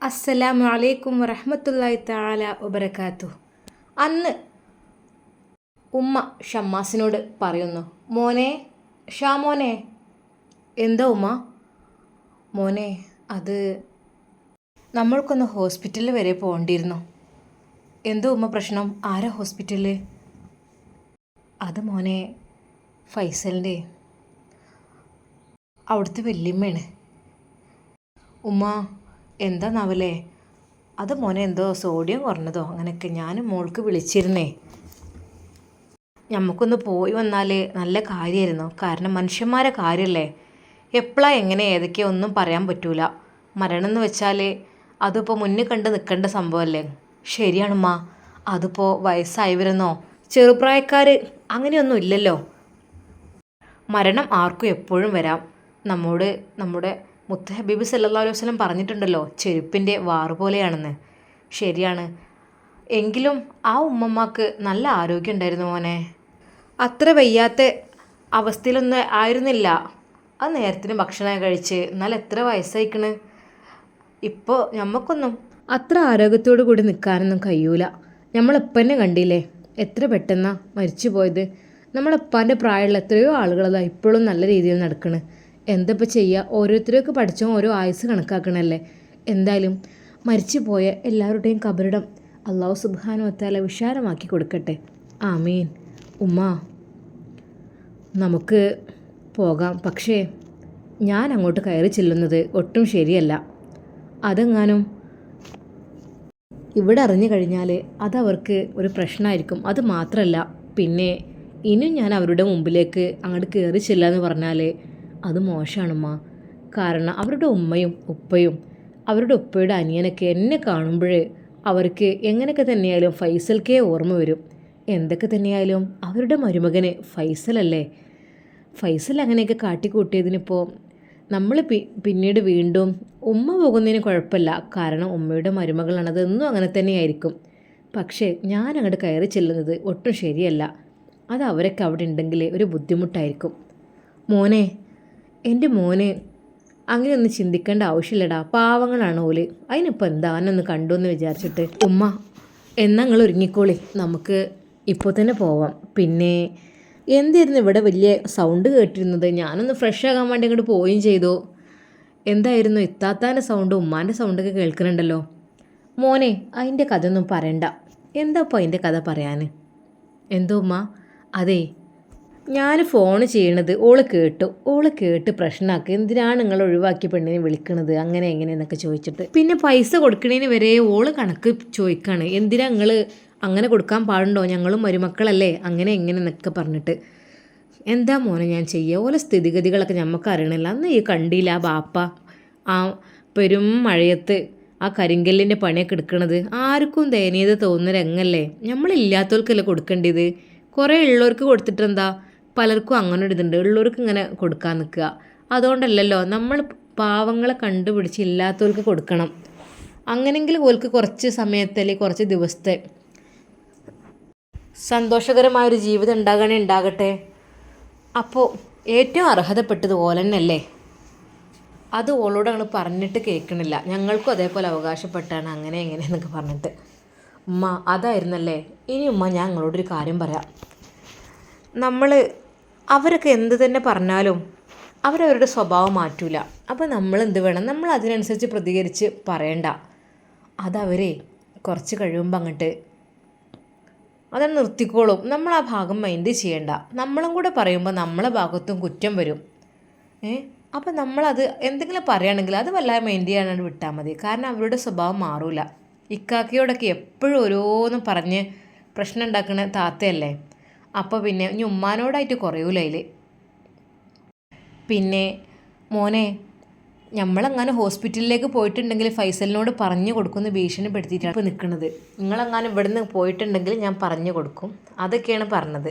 അസ്സലാമു അലൈക്കും വറഹ്മത്തുള്ളാഹി തആല വബറകാതുഹു. അന്ന് ഉമ്മ ഷമ്മാസിനോട് പറയുന്നു, മോനെ ഷാമോനെ. എന്താ ഉമ്മ? മോനെ, അത് നമ്മൾക്കൊന്ന് ഹോസ്പിറ്റലിൽ വരെ പോകേണ്ടിയിരുന്നു. എന്തോ ഉമ്മ പ്രശ്നം? ആരാ ഹോസ്പിറ്റലിൽ? അത് മോനെ, ഫൈസലിൻ്റെ അവിടുത്തെ വല്യമ്മയാണ്. ഉമ്മ, എന്താന്നാവല്ലേ? അത് മോനെ എന്തോ സോഡിയം കുറഞ്ഞതോ അങ്ങനെയൊക്കെ. ഞാൻ മോൾക്ക് വിളിച്ചിരുന്നേ. നമുക്കൊന്ന് പോയി വന്നാൽ നല്ല കാര്യമായിരുന്നു. കാരണം മനുഷ്യന്മാരെ കാര്യമല്ലേ, എപ്പോഴാ എങ്ങനെ ഏതൊക്കെയോ ഒന്നും പറയാൻ പറ്റൂല. മരണം എന്ന് വെച്ചാൽ അതിപ്പോൾ മുന്നിൽ കണ്ട് നിൽക്കേണ്ട സംഭവമല്ലേ. ശരിയാണമ്മ, അതിപ്പോൾ വയസ്സായവരെന്നോ ചെറുപ്രായക്കാർ അങ്ങനെയൊന്നും ഇല്ലല്ലോ. മരണം ആർക്കും എപ്പോഴും വരാം. നമ്മുടെ മുത്ത് ഹബീബ് സല്ലല്ലാഹു അലൈഹി വസല്ലം പറഞ്ഞിട്ടുണ്ടല്ലോ, ചെരുപ്പിൻ്റെ വാറ് പോലെയാണെന്ന്. ശരിയാണ്. എങ്കിലും ആ ഉമ്മമ്മക്ക് നല്ല ആരോഗ്യം ഉണ്ടായിരുന്നു മോനെ. അത്ര വയ്യാത്ത അവസ്ഥയിലൊന്നും ആയിരുന്നില്ല. ആ നേരത്തിന് ഭക്ഷണം കഴിച്ച്. എന്നാൽ എത്ര വയസ്സായിക്കണ്. ഇപ്പോൾ നമുക്കൊന്നും അത്ര ആരോഗ്യത്തോടു കൂടി നിൽക്കാനൊന്നും കഴിയൂല. നമ്മളെപ്പന്നെ കണ്ടില്ലേ എത്ര പെട്ടെന്നാ മരിച്ചു പോയത്. നമ്മളെപ്പാൻ്റെ പ്രായമുള്ള എത്രയോ ആളുകളതാ ഇപ്പോഴും നല്ല രീതിയിൽ നടക്കണ്. എന്തപ്പോൾ ചെയ്യുക, ഓരോരുത്തർക്ക് പഠിച്ചോ ഓരോ ആയുസ് കണക്കാക്കണല്ലേ. എന്തായാലും മരിച്ചു പോയ എല്ലാവരുടെയും കബറിടം അള്ളാഹു സുബ്ഹാനഹു വ തആല വിശാലമാക്കി കൊടുക്കട്ടെ. ആമീൻ. ഉമ്മ, നമുക്ക് പോകാം. പക്ഷേ ഞാൻ അങ്ങോട്ട് കയറി ചെല്ലുന്നത് ഒട്ടും ശരിയല്ല. അതെങ്ങാനും ഇവിടെ അറിഞ്ഞു കഴിഞ്ഞാൽ അതവർക്ക് ഒരു പ്രശ്നമായിരിക്കും. അത് മാത്രമല്ല, പിന്നെ ഇനിയും ഞാൻ അവരുടെ മുമ്പിലേക്ക് അങ്ങോട്ട് കയറി ചെല്ലാന്ന് പറഞ്ഞാൽ അത് മോശമാണമ്മ. കാരണം അവരുടെ ഉമ്മയും ഉപ്പയും അവരുടെ ഉപ്പയുടെ അനിയനൊക്കെ എന്നെ കാണുമ്പോൾ അവർക്ക് എങ്ങനെയൊക്കെ തന്നെയായാലും ഫൈസൽക്കേ ഓർമ്മ വരും. എന്തൊക്കെ തന്നെയായാലും അവരുടെ മരുമകന് ഫൈസലല്ലേ. ഫൈസൽ അങ്ങനെയൊക്കെ കാട്ടിക്കൂട്ടിയതിനിപ്പോൾ നമ്മൾ പിന്നീട് വീണ്ടും ഉമ്മ പോകുന്നതിന് കുഴപ്പമില്ല. കാരണം ഉമ്മയുടെ മരുമകളാണ്, അതെന്നും അങ്ങനെ തന്നെയായിരിക്കും. പക്ഷേ ഞാൻ അങ്ങോട്ട് കയറി ചെല്ലുന്നത് ഒട്ടും ശരിയല്ല. അത് അവരൊക്കെ അവിടെ ഉണ്ടെങ്കിൽ ഒരു ബുദ്ധിമുട്ടായിരിക്കും. മോനെ, എൻ്റെ മോന് അങ്ങനെയൊന്നും ചിന്തിക്കേണ്ട ആവശ്യമില്ലടാ. പാവങ്ങളാണ് ഓല്. അതിനിപ്പോൾ എന്താ എന്നൊന്ന് കണ്ടു എന്ന് വിചാരിച്ചിട്ട്. ഉമ്മ, എന്നാ നിങ്ങൾ ഒരുങ്ങിക്കോളി, നമുക്ക് ഇപ്പോൾ തന്നെ പോവാം. പിന്നെ എന്തായിരുന്നു ഇവിടെ വലിയ സൗണ്ട് കേട്ടിരുന്നത്? ഞാനൊന്ന് ഫ്രഷ് ആകാൻ വേണ്ടി അങ്ങോട്ട് പോവുകയും ചെയ്തു. എന്തായിരുന്നു ഇത്താത്താൻ്റെ സൗണ്ട് ഉമ്മാൻ്റെ സൗണ്ടൊക്കെ കേൾക്കുന്നുണ്ടല്ലോ. മോനെ, അതിൻ്റെ കഥ ഒന്നും പറയണ്ട. എന്താ ഇപ്പോൾ അതിൻ്റെ കഥ പറയാൻ? എന്തോ ഉമ്മ? അതെ, ഞാൻ ഫോൺ ചെയ്യണത് ഓള് കേട്ട് പ്രശ്നമാക്കുക. എന്തിനാണ് നിങ്ങൾ ഒഴിവാക്കിയ പെണ്ണിനെ വിളിക്കണത് അങ്ങനെ എങ്ങനെയെന്നൊക്കെ ചോദിച്ചിട്ട്. പിന്നെ പൈസ കൊടുക്കണതിന് വരെ ഓള് കണക്ക് ചോദിക്കുകയാണ്. എന്തിനാ നിങ്ങൾ അങ്ങനെ കൊടുക്കാൻ പാടുണ്ടോ, ഞങ്ങളും മരുമക്കളല്ലേ അങ്ങനെ എങ്ങനെയെന്നൊക്കെ പറഞ്ഞിട്ട്. എന്താ മോനെ ഞാൻ ചെയ്യുക? ഓലെ സ്ഥിതിഗതികളൊക്കെ നമുക്ക് അറിയണില്ല. അന്ന് ഈ കണ്ടില്ല ആ ബാപ്പ ആ പെരും മഴയത്ത് ആ കരിങ്കല്ലിൻ്റെ പണിയൊക്കെ എടുക്കണത്. ആർക്കും ദയനീയത തോന്നുന്ന രംഗല്ലേ. നമ്മളില്ലാത്തവർക്കല്ലേ കൊടുക്കേണ്ടത്. കുറേ ഉള്ളവർക്ക് കൊടുത്തിട്ടെന്താ, പലർക്കും അങ്ങനെ ഒരു ഇതുണ്ട്, ഉള്ളവർക്ക് ഇങ്ങനെ കൊടുക്കാൻ നിൽക്കുക. അതുകൊണ്ടല്ലല്ലോ നമ്മൾ പാവങ്ങളെ കണ്ടുപിടിച്ച് ഇല്ലാത്തവർക്ക് കൊടുക്കണം. അങ്ങനെങ്കിൽ ഓൾക്ക് കുറച്ച് സമയത്തെ അല്ലെങ്കിൽ കുറച്ച് ദിവസത്തെ സന്തോഷകരമായൊരു ജീവിതം ഉണ്ടാകട്ടെ. അപ്പോൾ ഏറ്റവും അർഹതപ്പെട്ടത് ഓല തന്നെയല്ലേ. അത് ഓളോട് അങ്ങ് പറഞ്ഞിട്ട് കേൾക്കണില്ല. ഞങ്ങൾക്കും അതേപോലെ അവകാശപ്പെട്ടാണ് അങ്ങനെ എങ്ങനെയെന്നൊക്കെ പറഞ്ഞിട്ട്. ഉമ്മ, അതായിരുന്നല്ലേ. ഇനി ഉമ്മ, ഞാൻ നിങ്ങളോടൊരു കാര്യം പറയാം. അവരൊക്കെ എന്ത് തന്നെ പറഞ്ഞാലും അവരവരുടെ സ്വഭാവം മാറ്റൂല. അപ്പോൾ നമ്മൾ എന്ത് വേണം, നമ്മൾ അതിനനുസരിച്ച് പ്രതികരിച്ച് പറയണ്ട. അതവരെ കുറച്ച് കഴിയുമ്പോൾ അങ്ങോട്ട് അതങ്ങ് നിർത്തിക്കോളും. നമ്മൾ ആ ഭാഗം മൈൻഡ് ചെയ്യണ്ട. നമ്മളും കൂടെ പറയുമ്പോൾ നമ്മളെ ഭാഗത്തും കുറ്റം വരും. അപ്പം നമ്മളത് എന്തെങ്കിലും പറയുകയാണെങ്കിൽ അത് വല്ലാതെ മൈൻഡ് ചെയ്യാനായിട്ട് വിട്ടാൽ മതി. കാരണം അവരുടെ സ്വഭാവം മാറൂല. ഇക്കാക്കയോടൊക്കെ എപ്പോഴും ഓരോന്നും പറഞ്ഞ് പ്രശ്നം ഉണ്ടാക്കുന്ന താത്തയല്ലേ. അപ്പോൾ പിന്നെ ഇനി ഉമ്മാനോടായിട്ട് കുറയൂല അതിൽ. പിന്നെ മോനെ, നമ്മളെങ്ങാനും ഹോസ്പിറ്റലിലേക്ക് പോയിട്ടുണ്ടെങ്കിൽ ഫൈസലിനോട് പറഞ്ഞു കൊടുക്കുമെന്ന് ഭീഷണിപ്പെടുത്തിയിട്ടാണ് ഇപ്പോൾ നിൽക്കുന്നത്. നിങ്ങളെങ്ങാനും ഇവിടുന്ന് പോയിട്ടുണ്ടെങ്കിൽ ഞാൻ പറഞ്ഞു കൊടുക്കും, അതൊക്കെയാണ് പറഞ്ഞത്.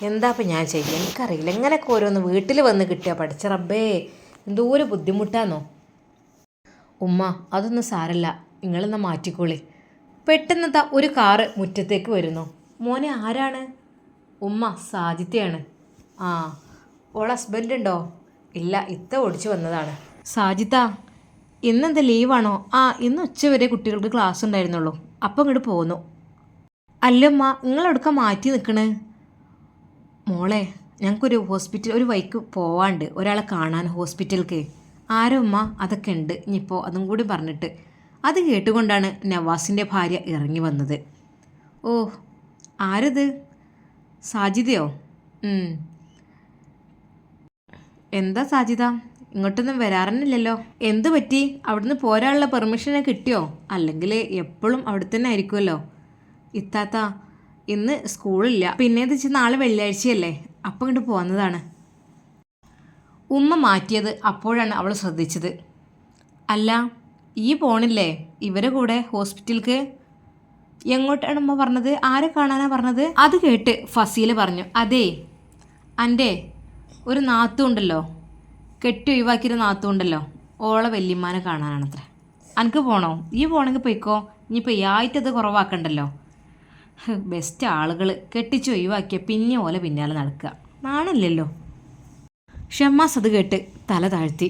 എന്താ ഇപ്പം ഞാൻ ചെയ്യുക, എനിക്കറിയില്ല. എങ്ങനെയൊക്കെ ഓരോന്ന് വീട്ടിൽ വന്ന് കിട്ടിയാൽ പഠിച്ച റബ്ബേ, എന്തോ ഒരു ബുദ്ധിമുട്ടാന്നോ. ഉമ്മ, അതൊന്നും സാരല്ല, നിങ്ങളെന്നാ മാറ്റിക്കോളി. പെട്ടെന്ന് ഒരു കാറ് മുറ്റത്തേക്ക് വരുന്നു. മോനെ, ആരാണ്? ഉമ്മ, സാജിത്തയാണ്. ഓൾ ഹസ്ബൻഡ് ഉണ്ടോ? ഇല്ല, ഇത്ത ഓടിച്ചു വന്നതാണ്. സാജിത്ത, ഇന്നെന്താ ലീവാണോ? ആ, ഇന്ന് ഉച്ചവരെ കുട്ടികൾക്ക് ക്ലാസ് ഉണ്ടായിരുന്നുള്ളൂ. അപ്പം ഇങ്ങോട്ട് പോന്നു. അല്ലമ്മ, നിങ്ങളെവിടുക്ക മാറ്റി നിൽക്കണ്? മോളെ, ഞങ്ങൾക്കൊരു ഹോസ്പിറ്റൽ ഒരു വൈക്ക് പോവാണ്ട് ഒരാളെ കാണാൻ ഹോസ്പിറ്റലിലേക്ക്. ആരോ ഉമ്മ? അതൊക്കെ ഉണ്ട്. ഇനിയിപ്പോൾ അതും കൂടി പറഞ്ഞിട്ട് അത് കേട്ടുകൊണ്ടാണ് നവാസിൻ്റെ ഭാര്യ ഇറങ്ങി വന്നത്. ഓ, ആരത്? സാജിദയോ? എന്താ സാജിദ, ഇങ്ങോട്ടൊന്നും വരാറന്നില്ലല്ലോ. എന്ത് പറ്റി? അവിടുന്ന് പോരാനുള്ള പെർമിഷനെ കിട്ടിയോ? അല്ലെങ്കിൽ എപ്പോഴും അവിടെ തന്നെ ആയിരിക്കുമല്ലോ. ഇത്താത്ത, ഇന്ന് സ്കൂളില്ല, പിന്നേന്ന് വെച്ചാൽ നാളെ വെള്ളിയാഴ്ചയല്ലേ, അപ്പം ഇങ്ങോട്ട് പോകുന്നതാണ്. ഉമ്മ മാറ്റിയത് അപ്പോഴാണ് അവൾ ശ്രദ്ധിച്ചത്. അല്ല, ഈ പോണില്ലേ ഇവരെ കൂടെ ഹോസ്പിറ്റലിലേക്ക്? എങ്ങോട്ടാണ് ഉമ്മ പറഞ്ഞത്? ആരെ കാണാനാ പറഞ്ഞത്? അത് കേട്ട് ഫസീല പറഞ്ഞു, അതേ, എൻ്റെ ഒരു നാത്തുണ്ടല്ലോ, കെട്ടി ഒഴിവാക്കിയൊരു നാത്തുണ്ടല്ലോ, ഓളെ വല്യമ്മാനെ കാണാനാണത്രേ. അനക്ക് പോണോ? ഈ പോണെങ്കിൽ പോയിക്കോ, ഇനിയിപ്പോൾ ആയിട്ടത് കുറവാക്കണ്ടല്ലോ. ബെസ്റ്റ് ആളുകൾ കെട്ടിച്ച് ഒഴിവാക്കിയ പിന്നെ ഓലെ പിന്നാലെ നടക്കുക, നാണല്ലല്ലോ. ഷമ്മാസ് അത് കേട്ട് തല താഴ്ത്തി.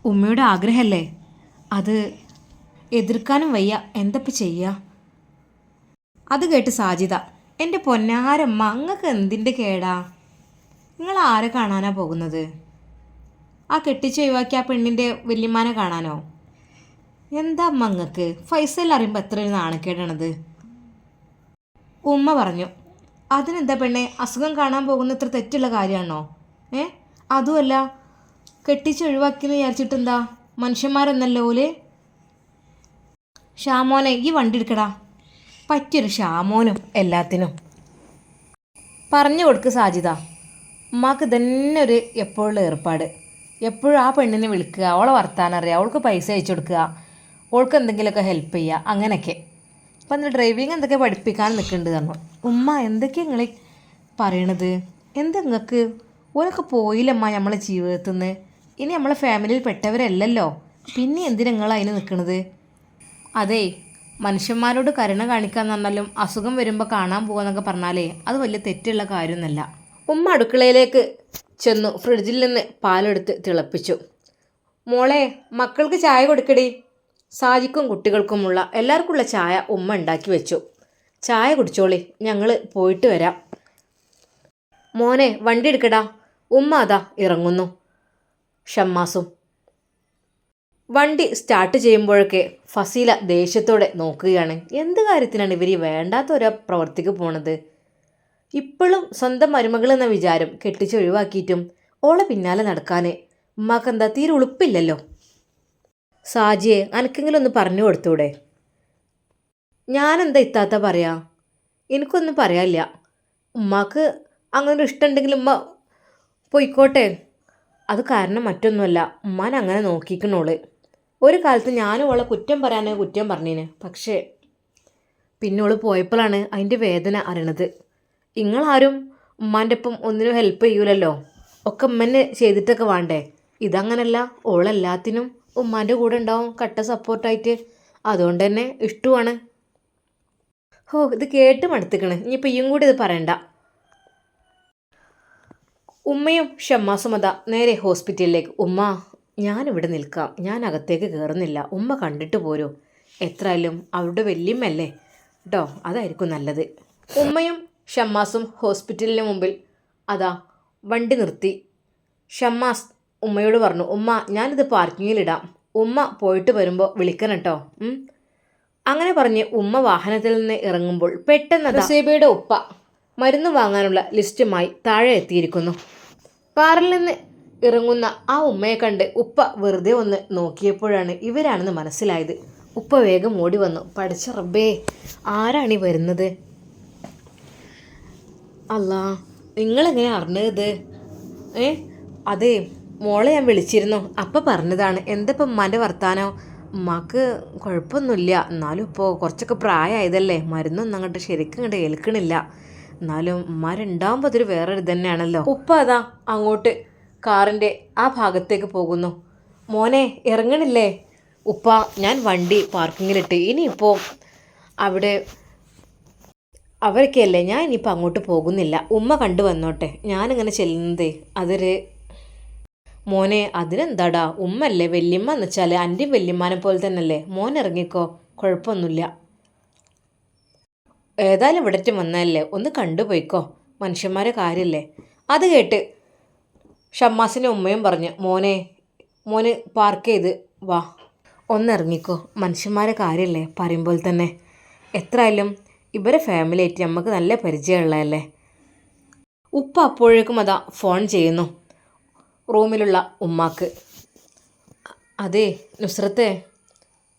ഉമ്മയുടെ ആഗ്രഹമല്ലേ, അത് എതിർക്കാനും വയ്യ, എന്തപ്പോൾ ചെയ്യുക? അത് കേട്ട് സാജിദ, എൻ്റെ പൊന്നാരമ്മ, അങ്ങക്ക് എന്തിൻ്റെ കേടാ? നിങ്ങൾ ആരെ കാണാനാ പോകുന്നത്? ആ കെട്ടിച്ച് ഒഴിവാക്കി ആ പെണ്ണിൻ്റെ വല്യമ്മാനെ കാണാനോ? എന്താ അമ്മ അങ്ങക്ക്? ഫൈസൽ അറിയുമ്പോൾ എത്ര ഒരു നാണക്കേടാണത്. ഉമ്മ പറഞ്ഞു, അതിനെന്താ പെണ്ണെ, അസുഖം കാണാൻ പോകുന്ന ഇത്ര തെറ്റുള്ള കാര്യമാണോ? അതുമല്ല, കെട്ടിച്ച് ഒഴിവാക്കിയെന്ന് വിചാരിച്ചിട്ടെന്താ, മനുഷ്യന്മാരെന്നല്ലോ ഓല്. ഷാമോനെ, ഈ വണ്ടി എടുക്കടാ. പറ്റിയൊരു ഷാമോനും എല്ലാത്തിനും. പറഞ്ഞു കൊടുക്ക് സാജിദ, ഉമ്മാക്ക് തന്നെ ഒരു എപ്പോഴുള്ള ഏർപ്പാട്. എപ്പോഴും ആ പെണ്ണിനെ വിളിക്കുക, അവളെ വർത്താനം അറിയുക, അവൾക്ക് പൈസ അയച്ചു കൊടുക്കുക, അവൾക്ക് എന്തെങ്കിലുമൊക്കെ ഹെൽപ്പ് ചെയ്യുക, അങ്ങനെയൊക്കെ. അപ്പം അന്ന് ഡ്രൈവിങ് എന്തൊക്കെ പഠിപ്പിക്കാൻ നിൽക്കുന്നുണ്ട് പറഞ്ഞു. ഉമ്മ, എന്തൊക്കെയാണ് നിങ്ങൾ പറയണത്? എന്താ നിങ്ങൾക്ക്? ഓരൊക്കെ പോയില്ലമ്മ നമ്മളെ ജീവിതത്തിൽ നിന്ന്. ഇനി നമ്മളെ ഫാമിലിയിൽ പെട്ടവരല്ലല്ലോ, പിന്നെ എന്തിനാ നിങ്ങൾ അതിന് നിൽക്കണത്? അതേ, മനുഷ്യന്മാരോട് കരുണ കാണിക്കാന്ന് പറഞ്ഞാലും അസുഖം വരുമ്പോൾ കാണാൻ പോകുന്നൊക്കെ പറഞ്ഞാലേ അത് വലിയ തെറ്റുള്ള കാര്യമൊന്നുമല്ല. ഉമ്മ അടുക്കളയിലേക്ക് ചെന്നു ഫ്രിഡ്ജിൽ നിന്ന് പാലെടുത്ത് തിളപ്പിച്ചു. മോളെ, മക്കൾക്ക് ചായ കൊടുക്കടി. സാജിക്കും കുട്ടികൾക്കുമുള്ള എല്ലാവർക്കുമുള്ള ചായ ഉമ്മ ഉണ്ടാക്കി വെച്ചു. ചായ കുടിച്ചോളി, ഞങ്ങൾ പോയിട്ട് വരാം. മോനെ, വണ്ടി എടുക്കടാ. ഉമ്മ അതാ ഇറങ്ങുന്നു. ഷമ്മാസും. വണ്ടി സ്റ്റാർട്ട് ചെയ്യുമ്പോഴൊക്കെ ഫസീല ദേഷ്യത്തോടെ നോക്കുകയാണ്. എന്ത് കാര്യത്തിനാണ് ഇവർ വേണ്ടാത്ത ഒരു പ്രവർത്തിക്ക് പോണത്? ഇപ്പോഴും സ്വന്തം മരുമകളെന്ന വിചാരം കെട്ടിച്ചൊഴിവാക്കിയിട്ടും ഓളെ പിന്നാലെ നടക്കാൻ ഉമ്മാക്കെന്താ തീരെ ഉളുപ്പില്ലല്ലോ. സാജിയെ, അനക്കെങ്കിലും ഒന്ന് പറഞ്ഞു കൊടുത്തൂടെ? ഞാനെന്താ ഇത്താത്ത പറയാ? എനിക്കൊന്നും പറയാനില്ല. ഉമ്മാക്ക് അങ്ങനെ ഇഷ്ടമുണ്ടെങ്കിൽ ഉമ്മ പോയിക്കോട്ടെ. അത് കാരണം മറ്റൊന്നുമല്ല, ഉമ്മാനെ അങ്ങനെ നോക്കിക്കണോള്. ഒരു കാലത്ത് ഞാനും ഓളെ കുറ്റം പറഞ്ഞേന്, പക്ഷേ പിന്നോള് പോയപ്പോഴാണ് അതിൻ്റെ വേദന അറിയണത്. നിങ്ങളാരും ഉമ്മാൻ്റെ ഒപ്പം ഒന്നിനും ഹെൽപ്പ് ചെയ്യൂലല്ലോ, ഒക്കെ ഉമ്മന്നെ ചെയ്തിട്ടൊക്കെ വേണ്ടേ? ഇതങ്ങനല്ല, ഓളെല്ലാത്തിനും ഉമ്മാൻ്റെ കൂടെ ഉണ്ടാവും, കട്ട സപ്പോർട്ടായിട്ട്. അതുകൊണ്ട് തന്നെ ഇഷ്ടമാണ്. ഇത് കേട്ട് മടുത്തിക്കണ്, ഇനിയിപ്പോൾ ഇയും കൂടി ഇത് പറയണ്ട. ഉമ്മയും ഷമ്മാസും അതാ നേരെ ഹോസ്പിറ്റലിലേക്ക്. ഉമ്മ, ഞാനിവിടെ നിൽക്കാം, ഞാൻ അകത്തേക്ക് കയറുന്നില്ല, ഉമ്മ കണ്ടിട്ട് പോരൂ. എത്രയായാലും അവരുടെ വല്യമ്മല്ലേ കേട്ടോ, അതായിരിക്കും നല്ലത്. ഉമ്മയും ഷമ്മാസും ഹോസ്പിറ്റലിന് മുമ്പിൽ അതാ വണ്ടി നിർത്തി. ഷമ്മാസ് ഉമ്മയോട് പറഞ്ഞു, ഉമ്മ, ഞാനിത് പാർക്കിങ്ങിലിടാം, ഉമ്മ പോയിട്ട് വരുമ്പോൾ വിളിക്കണം കേട്ടോ. അങ്ങനെ പറഞ്ഞ് ഉമ്മ വാഹനത്തിൽ നിന്ന് ഇറങ്ങുമ്പോൾ പെട്ടെന്ന് റസീബയുടെ ഉപ്പ മരുന്ന് വാങ്ങാനുള്ള ലിസ്റ്റുമായി താഴെ എത്തിയിരിക്കുന്നു. കാറിൽ നിന്ന് ഇറങ്ങുന്ന ആ ഉമ്മയെ കണ്ട് ഉപ്പ വെറുതെ ഒന്ന് നോക്കിയപ്പോഴാണ് ഇവരാണെന്ന് മനസ്സിലായത്. ഉപ്പ വേഗം ഓടി വന്നു. പഠിച്ച റബ്ബേ, ആരാണീ വരുന്നത്? അല്ലാ, നിങ്ങളെങ്ങനെ അറിഞ്ഞത്? അതെ, മോളെ ഞാൻ വിളിച്ചിരുന്നു, അപ്പം പറഞ്ഞതാണ്. എന്തപ്പം ഉമ്മാൻ്റെ വർത്താനോ? ഉമ്മാക്ക് കുഴപ്പമൊന്നുമില്ല, എന്നാലും ഇപ്പോൾ കുറച്ചൊക്കെ പ്രായമായതല്ലേ, മരുന്നൊന്നും അങ്ങോട്ട് ശരിക്കും അങ്ങോട്ട് ഏൽക്കണില്ല. എന്നാലും ഉമ്മാരുണ്ടാകുമ്പോൾ അതൊരു വേറൊരു തന്നെയാണല്ലോ. ഉപ്പ അതാ അങ്ങോട്ട് കാറിൻ്റെ ആ ഭാഗത്തേക്ക് പോകുന്നു. മോനെ, ഇറങ്ങണില്ലേ? ഉപ്പ, ഞാൻ വണ്ടി പാർക്കിങ്ങിലിട്ട്, ഇനിയിപ്പോൾ അവിടെ അവരൊക്കെയല്ലേ, ഞാൻ ഇനിയിപ്പോൾ അങ്ങോട്ട് പോകുന്നില്ല, ഉമ്മ കണ്ടു വന്നോട്ടെ. ഞാനിങ്ങനെ ചെല്ലുന്നതേ അതൊരു മോനെ അതിനെന്താടാ, ഉമ്മല്ലേ, വല്യമ്മ എന്ന് വെച്ചാൽ അൻ്റെയും വല്യമ്മാനെ പോലെ തന്നെയല്ലേ, മോൻ ഇറങ്ങിക്കോ, കുഴപ്പമൊന്നുമില്ല. ഏതായാലും ഇവിടേറ്റ് വന്നതല്ലേ, ഒന്ന് കണ്ടുപോയിക്കോ, മനുഷ്യന്മാരെ കാര്യമല്ലേ. അത് കേട്ട് ഷമ്മാസിൻ്റെ ഉമ്മയും പറഞ്ഞു, മോന് പാർക്ക് ചെയ്ത് വാ, ഒന്നിറങ്ങിക്കോ, മനുഷ്യന്മാരെ കാര്യമല്ലേ, പറയുമ്പോൾ തന്നെ. എത്രയായാലും ഇവരെ ഫാമിലി ആയിട്ട് നമുക്ക് നല്ല പരിചയമുള്ളതല്ലേ. ഉപ്പ അപ്പോഴേക്കും അതാ ഫോൺ ചെയ്യുന്നു റൂമിലുള്ള ഉമ്മാക്ക്. അതെ നുസ്രത്തെ,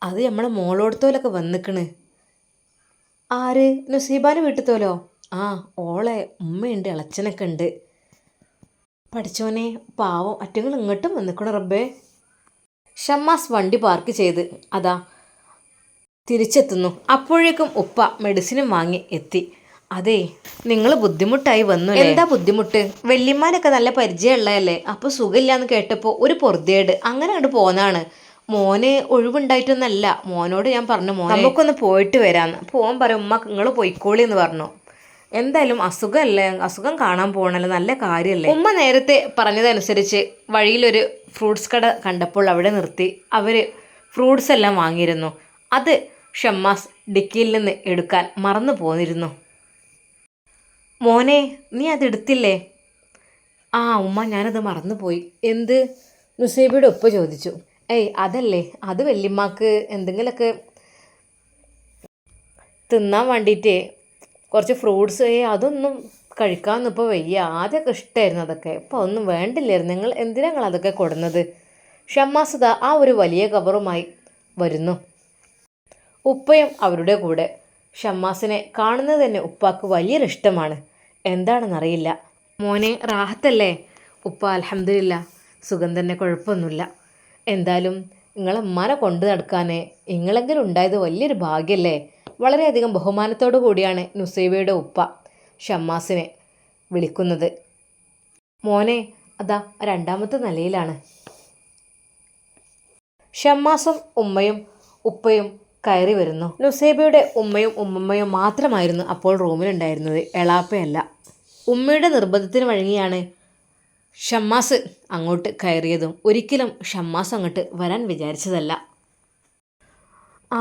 അത് നമ്മളെ മോളോടത്തോലൊക്കെ വന്നിക്കണ്. ആര്? നുസീബാൻ്റെ വീട്ടിലത്തോലോ? ആ, ഓളെ ഉമ്മയുണ്ട്, ഇളച്ചനൊക്കെ ഉണ്ട്. പഠിച്ചോനെ പാവം, അറ്റങ്ങൾ ഇങ്ങോട്ടും വന്നിക്കണോ റബ്ബേ. ഷമ്മാസ് വണ്ടി പാർക്ക് ചെയ്ത് അതാ തിരിച്ചെത്തുന്നു. അപ്പോഴേക്കും ഉപ്പ മെഡിസിനും വാങ്ങി എത്തി. അതെ, നിങ്ങൾ ബുദ്ധിമുട്ടായി വന്നു. എന്താ ബുദ്ധിമുട്ട്? വല്യമ്മാനൊക്കെ നല്ല പരിചയമുള്ളതല്ലേ, അപ്പോൾ സുഖമില്ലാന്ന് കേട്ടപ്പോൾ ഒരു പൊറുതേട് അങ്ങനെ അങ്ങോട്ട് പോന്നാണ്. മോന് ഒഴിവുണ്ടായിട്ടൊന്നല്ല, മോനോട് ഞാൻ പറഞ്ഞു, നമുക്കൊന്ന് പോയിട്ട് വരാമെന്ന്. പോകാൻ പറയും, ഉമ്മ നിങ്ങൾ പോയിക്കോളി എന്ന് പറഞ്ഞു. എന്തായാലും അസുഖമല്ലേ, അസുഖം കാണാൻ പോകണല്ലോ, നല്ല കാര്യമല്ലേ. ഉമ്മ നേരത്തെ പറഞ്ഞതനുസരിച്ച് വഴിയിലൊരു ഫ്രൂട്ട്സ് കട കണ്ടപ്പോൾ അവിടെ നിർത്തി അവർ ഫ്രൂട്ട്സ് എല്ലാം വാങ്ങിയിരുന്നു. അത് ഷമ്മാസ് ഡിക്കിയിൽ നിന്ന് എടുക്കാൻ മറന്നു പോന്നിരുന്നു. മോനെ, നീ അതെടുത്തില്ലേ? ആ ഉമ്മ, ഞാനത് മറന്നുപോയി. എന്ത്? നുസൈബയുടെ ഉപ്പ ചോദിച്ചു. ഏയ് അതല്ലേ, അത് വല്യമ്മക്ക് എന്തെങ്കിലുമൊക്കെ തിന്നാൻ വേണ്ടിയിട്ടേ കുറച്ച് ഫ്രൂട്ട്സ്, അതൊന്നും കഴിക്കാമെന്ന് ഇപ്പോൾ വയ്യ. ആദ്യമൊക്കെ ഇഷ്ടമായിരുന്നു അതൊക്കെ, ഇപ്പോൾ ഒന്നും വേണ്ടില്ലായിരുന്നു. നിങ്ങൾ എന്തിനാ നിങ്ങൾ അതൊക്കെ കൊടുന്നത്? ഷമ്മാസത ആ ഒരു വലിയ കവറുമായി വരുന്നു. ഉപ്പയും അവരുടെ കൂടെ. ഷമ്മാസിനെ കാണുന്നത് തന്നെ ഉപ്പാക്ക് വലിയൊരിഷ്ടമാണ്. എന്താണെന്നറിയില്ല. മോനെ റാഹത്തല്ലേ? ഉപ്പ അൽഹംദുലില്ലാ സുഖം തന്നെ, കുഴപ്പമൊന്നുമില്ല. എന്തായാലും നിങ്ങളെ ഉമ്മാനെ കൊണ്ടു നടക്കാൻ നിങ്ങളെങ്കിലും ഉണ്ടായത് വലിയൊരു ഭാഗ്യമല്ലേ. വളരെയധികം ബഹുമാനത്തോടു കൂടിയാണ് നുസൈബയുടെ ഉപ്പ ഷമ്മാസിനെ വിളിക്കുന്നത്. മോനെ അതാ രണ്ടാമത്തെ നിലയിലാണ്. ഷമ്മാസും ഉമ്മയും ഉപ്പയും കയറി വരുന്നു. നുസൈബയുടെ ഉമ്മയും ഉമ്മയും മാത്രമായിരുന്നു അപ്പോൾ റൂമിലുണ്ടായിരുന്നത്, എളാപ്പയല്ല. ഉമ്മയുടെ നിർബന്ധത്തിന് വഴങ്ങിയാണ് ഷമ്മാസ് അങ്ങോട്ട് കയറിയതും. ഒരിക്കലും ഷമ്മാസ് അങ്ങോട്ട് വരാൻ വിചാരിച്ചതല്ല. ആ,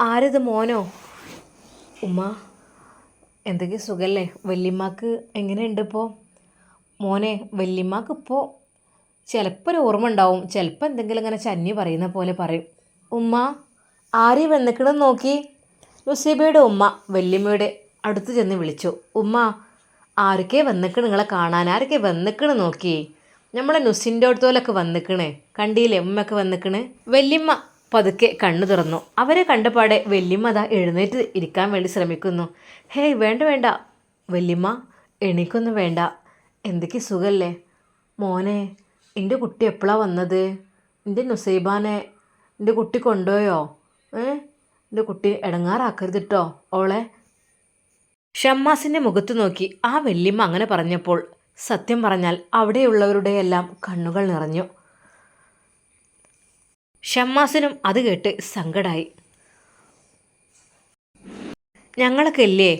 ആരിത്? മോനോ? ഉമ്മ എന്തൊക്കെ സുഖല്ലേ? വല്യമ്മക്ക് എങ്ങനെയുണ്ട് ഇപ്പോൾ? മോനെ, വല്യമ്മക്ക് ഇപ്പോൾ ചിലപ്പോൾ ഒരു ഓർമ്മ ഉണ്ടാവും, ചിലപ്പോൾ എന്തെങ്കിലും ഇങ്ങനെ ചന്നി പറയുന്ന പോലെ പറയും. ഉമ്മ, ആരീ വന്നിക്കണമെന്ന് നോക്കി. നുസൈബയുടെ ഉമ്മ വല്യമ്മയുടെ അടുത്ത് ചെന്ന് വിളിച്ചു. ഉമ്മ, ആരൊക്കെ വന്നിക്കണ് നിങ്ങളെ കാണാൻ, ആരൊക്കെ വന്നിക്കണ് നോക്കി. നമ്മളെ നുസിൻ്റെ അടുത്തോലൊക്കെ വന്നിക്കണേ, കണ്ടില്ലേ ഉമ്മയൊക്കെ വന്നിക്കണ്. വല്യമ്മ പതുക്കെ കണ്ണു തുറന്നു. അവരെ കണ്ടപാടെ വല്യമ്മ അതാ എഴുന്നേറ്റ് ഇരിക്കാൻ വേണ്ടി ശ്രമിക്കുന്നു. ഹേയ് വേണ്ട വേണ്ട വല്യമ്മ, എണീക്കൊന്നും വേണ്ട. എന്തൊക്കെ സുഖല്ലേ? മോനെ, എൻ്റെ കുട്ടി എപ്പോഴാണ് വന്നത്? എൻ്റെ നുസൈബാനെ എൻ്റെ കുട്ടി കൊണ്ടുപോയോ? എൻ്റെ കുട്ടി ഇടങ്ങാറാക്കരുത് കേട്ടോ ഓളെ. ഷമ്മാസിൻ്റെ മുഖത്ത് നോക്കി ആ വല്യമ്മ അങ്ങനെ പറഞ്ഞപ്പോൾ സത്യം പറഞ്ഞാൽ അവിടെയുള്ളവരുടെയെല്ലാം കണ്ണുകൾ നിറഞ്ഞു. ഷമ്മാസിനും അത് കേട്ട് സങ്കടമായി. ഞങ്ങളൊക്കെ ഇല്ലേ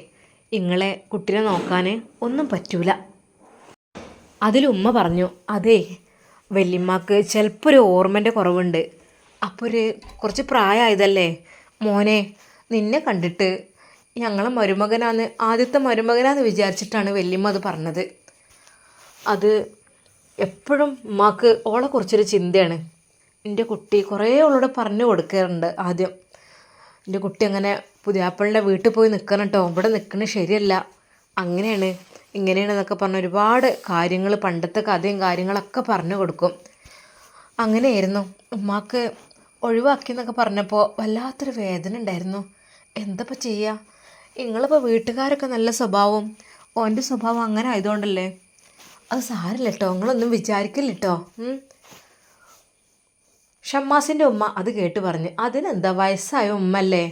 ഇങ്ങളെ കുട്ടിനെ നോക്കാൻ, ഒന്നും പറ്റൂല. അതിലുമ്മ പറഞ്ഞു, അതേ വല്യമ്മക്ക് ചിലപ്പോൾ ഒരു ഓർമ്മൻ്റെ കുറവുണ്ട്, അപ്പോൾ കുറച്ച് പ്രായമായതല്ലേ. മോനെ, നിന്നെ കണ്ടിട്ട് ഞങ്ങളെ മരുമകനാന്ന്, ആദ്യത്തെ മരുമകനാന്ന് വിചാരിച്ചിട്ടാണ് വല്യമ്മ അത് പറഞ്ഞത്. അത് എപ്പോഴും ഉമ്മാക്ക് ഓളെ കുറിച്ചൊരു ചിന്തയാണ്. എൻ്റെ കുട്ടി കുറേ അവളോട് പറഞ്ഞു കൊടുക്കാറുണ്ട് ആദ്യം. എൻ്റെ കുട്ടി അങ്ങനെ പുതിയാപ്പളിൻ്റെ വീട്ടിൽ പോയി നിൽക്കണം കേട്ടോ, ഇവിടെ നിൽക്കുന്നത് ശരിയല്ല, അങ്ങനെയാണ് ഇങ്ങനെയാണെന്നൊക്കെ പറഞ്ഞ് ഒരുപാട് കാര്യങ്ങൾ, പണ്ടത്തെ കഥയും കാര്യങ്ങളൊക്കെ പറഞ്ഞു കൊടുക്കും. അങ്ങനെയായിരുന്നു. ഉമ്മാക്ക് ഒഴിവാക്കിയെന്നൊക്കെ പറഞ്ഞപ്പോൾ വല്ലാത്തൊരു വേദന ഉണ്ടായിരുന്നു. എന്തപ്പോൾ ചെയ്യുക? നിങ്ങളിപ്പോൾ വീട്ടുകാരൊക്കെ നല്ല സ്വഭാവം, ഓൻ്റെ സ്വഭാവം അങ്ങനെ ആയതുകൊണ്ടല്ലേ. അത് സാരില്ല കേട്ടോ, നിങ്ങളൊന്നും വിചാരിക്കില്ല കേട്ടോ. ഷമ്മാസിൻ്റെ ഉമ്മ അത് കേട്ട് പറഞ്ഞ്, അതിനെന്താ, വയസ്സായ ഉമ്മല്ലേ,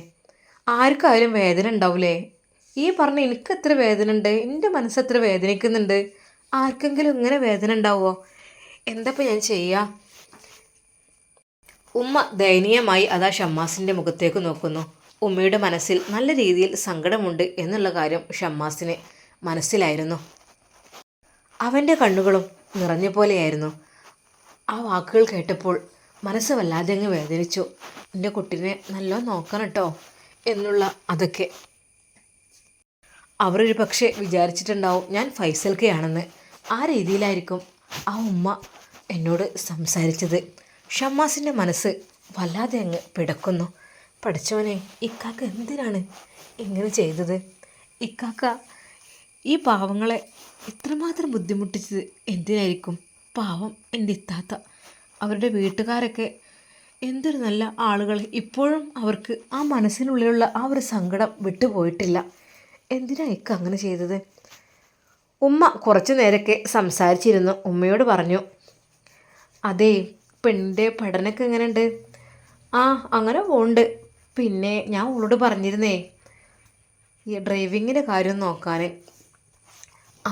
ആർക്കായാലും വേദന ഉണ്ടാവില്ലേ. ഈ പറഞ്ഞ എനിക്ക് എത്ര വേദന ഉണ്ട്, എൻ്റെ മനസ്സെത്ര വേദനിക്കുന്നുണ്ട്, ആർക്കെങ്കിലും ഇങ്ങനെ വേദന ഉണ്ടാവുമോ? എന്തപ്പോൾ ഞാൻ ചെയ്യുക? ഉമ്മ ദയനീയമായി അതാ ഷമ്മാസിൻ്റെ മുഖത്തേക്ക് നോക്കുന്നു. ഉമ്മയുടെ മനസ്സിൽ നല്ല രീതിയിൽ സങ്കടമുണ്ട് എന്നുള്ള കാര്യം ഷമ്മാസിന് മനസ്സിലായിരുന്നു. അവൻ്റെ കണ്ണുകളും നിറഞ്ഞ പോലെയായിരുന്നു. ആ വാക്കുകൾ കേട്ടപ്പോൾ മനസ്സ് വല്ലാതെ അങ്ങ് വേദനിച്ചു. എൻ്റെ കുട്ടീനെ നല്ലോണം നോക്കണം കേട്ടോ എന്നുള്ള അതൊക്കെ. അവരൊരു പക്ഷേ വിചാരിച്ചിട്ടുണ്ടാവും ഞാൻ ഫൈസൽക്കയാണെന്ന്. ആ രീതിയിലായിരിക്കും ആ ഉമ്മ എന്നോട് സംസാരിച്ചത്. ഷമ്മാസിൻ്റെ മനസ്സ് വല്ലാതെ അങ്ങ് പിടക്കുന്നു. പഠിച്ചവനെ, ഇക്കാക്ക എന്തിനാണ് ഇങ്ങനെ ചെയ്തത്? ഇക്കാക്ക ഈ പാവങ്ങളെ ഇത്രമാത്രം ബുദ്ധിമുട്ടിച്ചത് എന്തിനായിരിക്കും? പാവം എൻ്റെ ഇത്താത്ത, അവരുടെ വീട്ടുകാരൊക്കെ എന്തൊരു നല്ല ആളുകൾ. ഇപ്പോഴും അവർക്ക് ആ മനസ്സിനുള്ളിലുള്ള ആ ഒരു സങ്കടം വിട്ടുപോയിട്ടില്ല. എന്തിനാ ഇക്ക അങ്ങനെ ചെയ്തത്? ഉമ്മ കുറച്ചു നേരമൊക്കെ സംസാരിച്ചിരുന്നു. ഉമ്മയോട് പറഞ്ഞു, അതേ, പെണ്ണിൻ്റെ പഠനമൊക്കെ എങ്ങനെയുണ്ട്? ആ, അങ്ങനെ പോകുന്നുണ്ട്. പിന്നെ ഞാൻ അവളോട് പറഞ്ഞിരുന്നേ ഈ ഡ്രൈവിങ്ങിൻ്റെ കാര്യം നോക്കാൻ.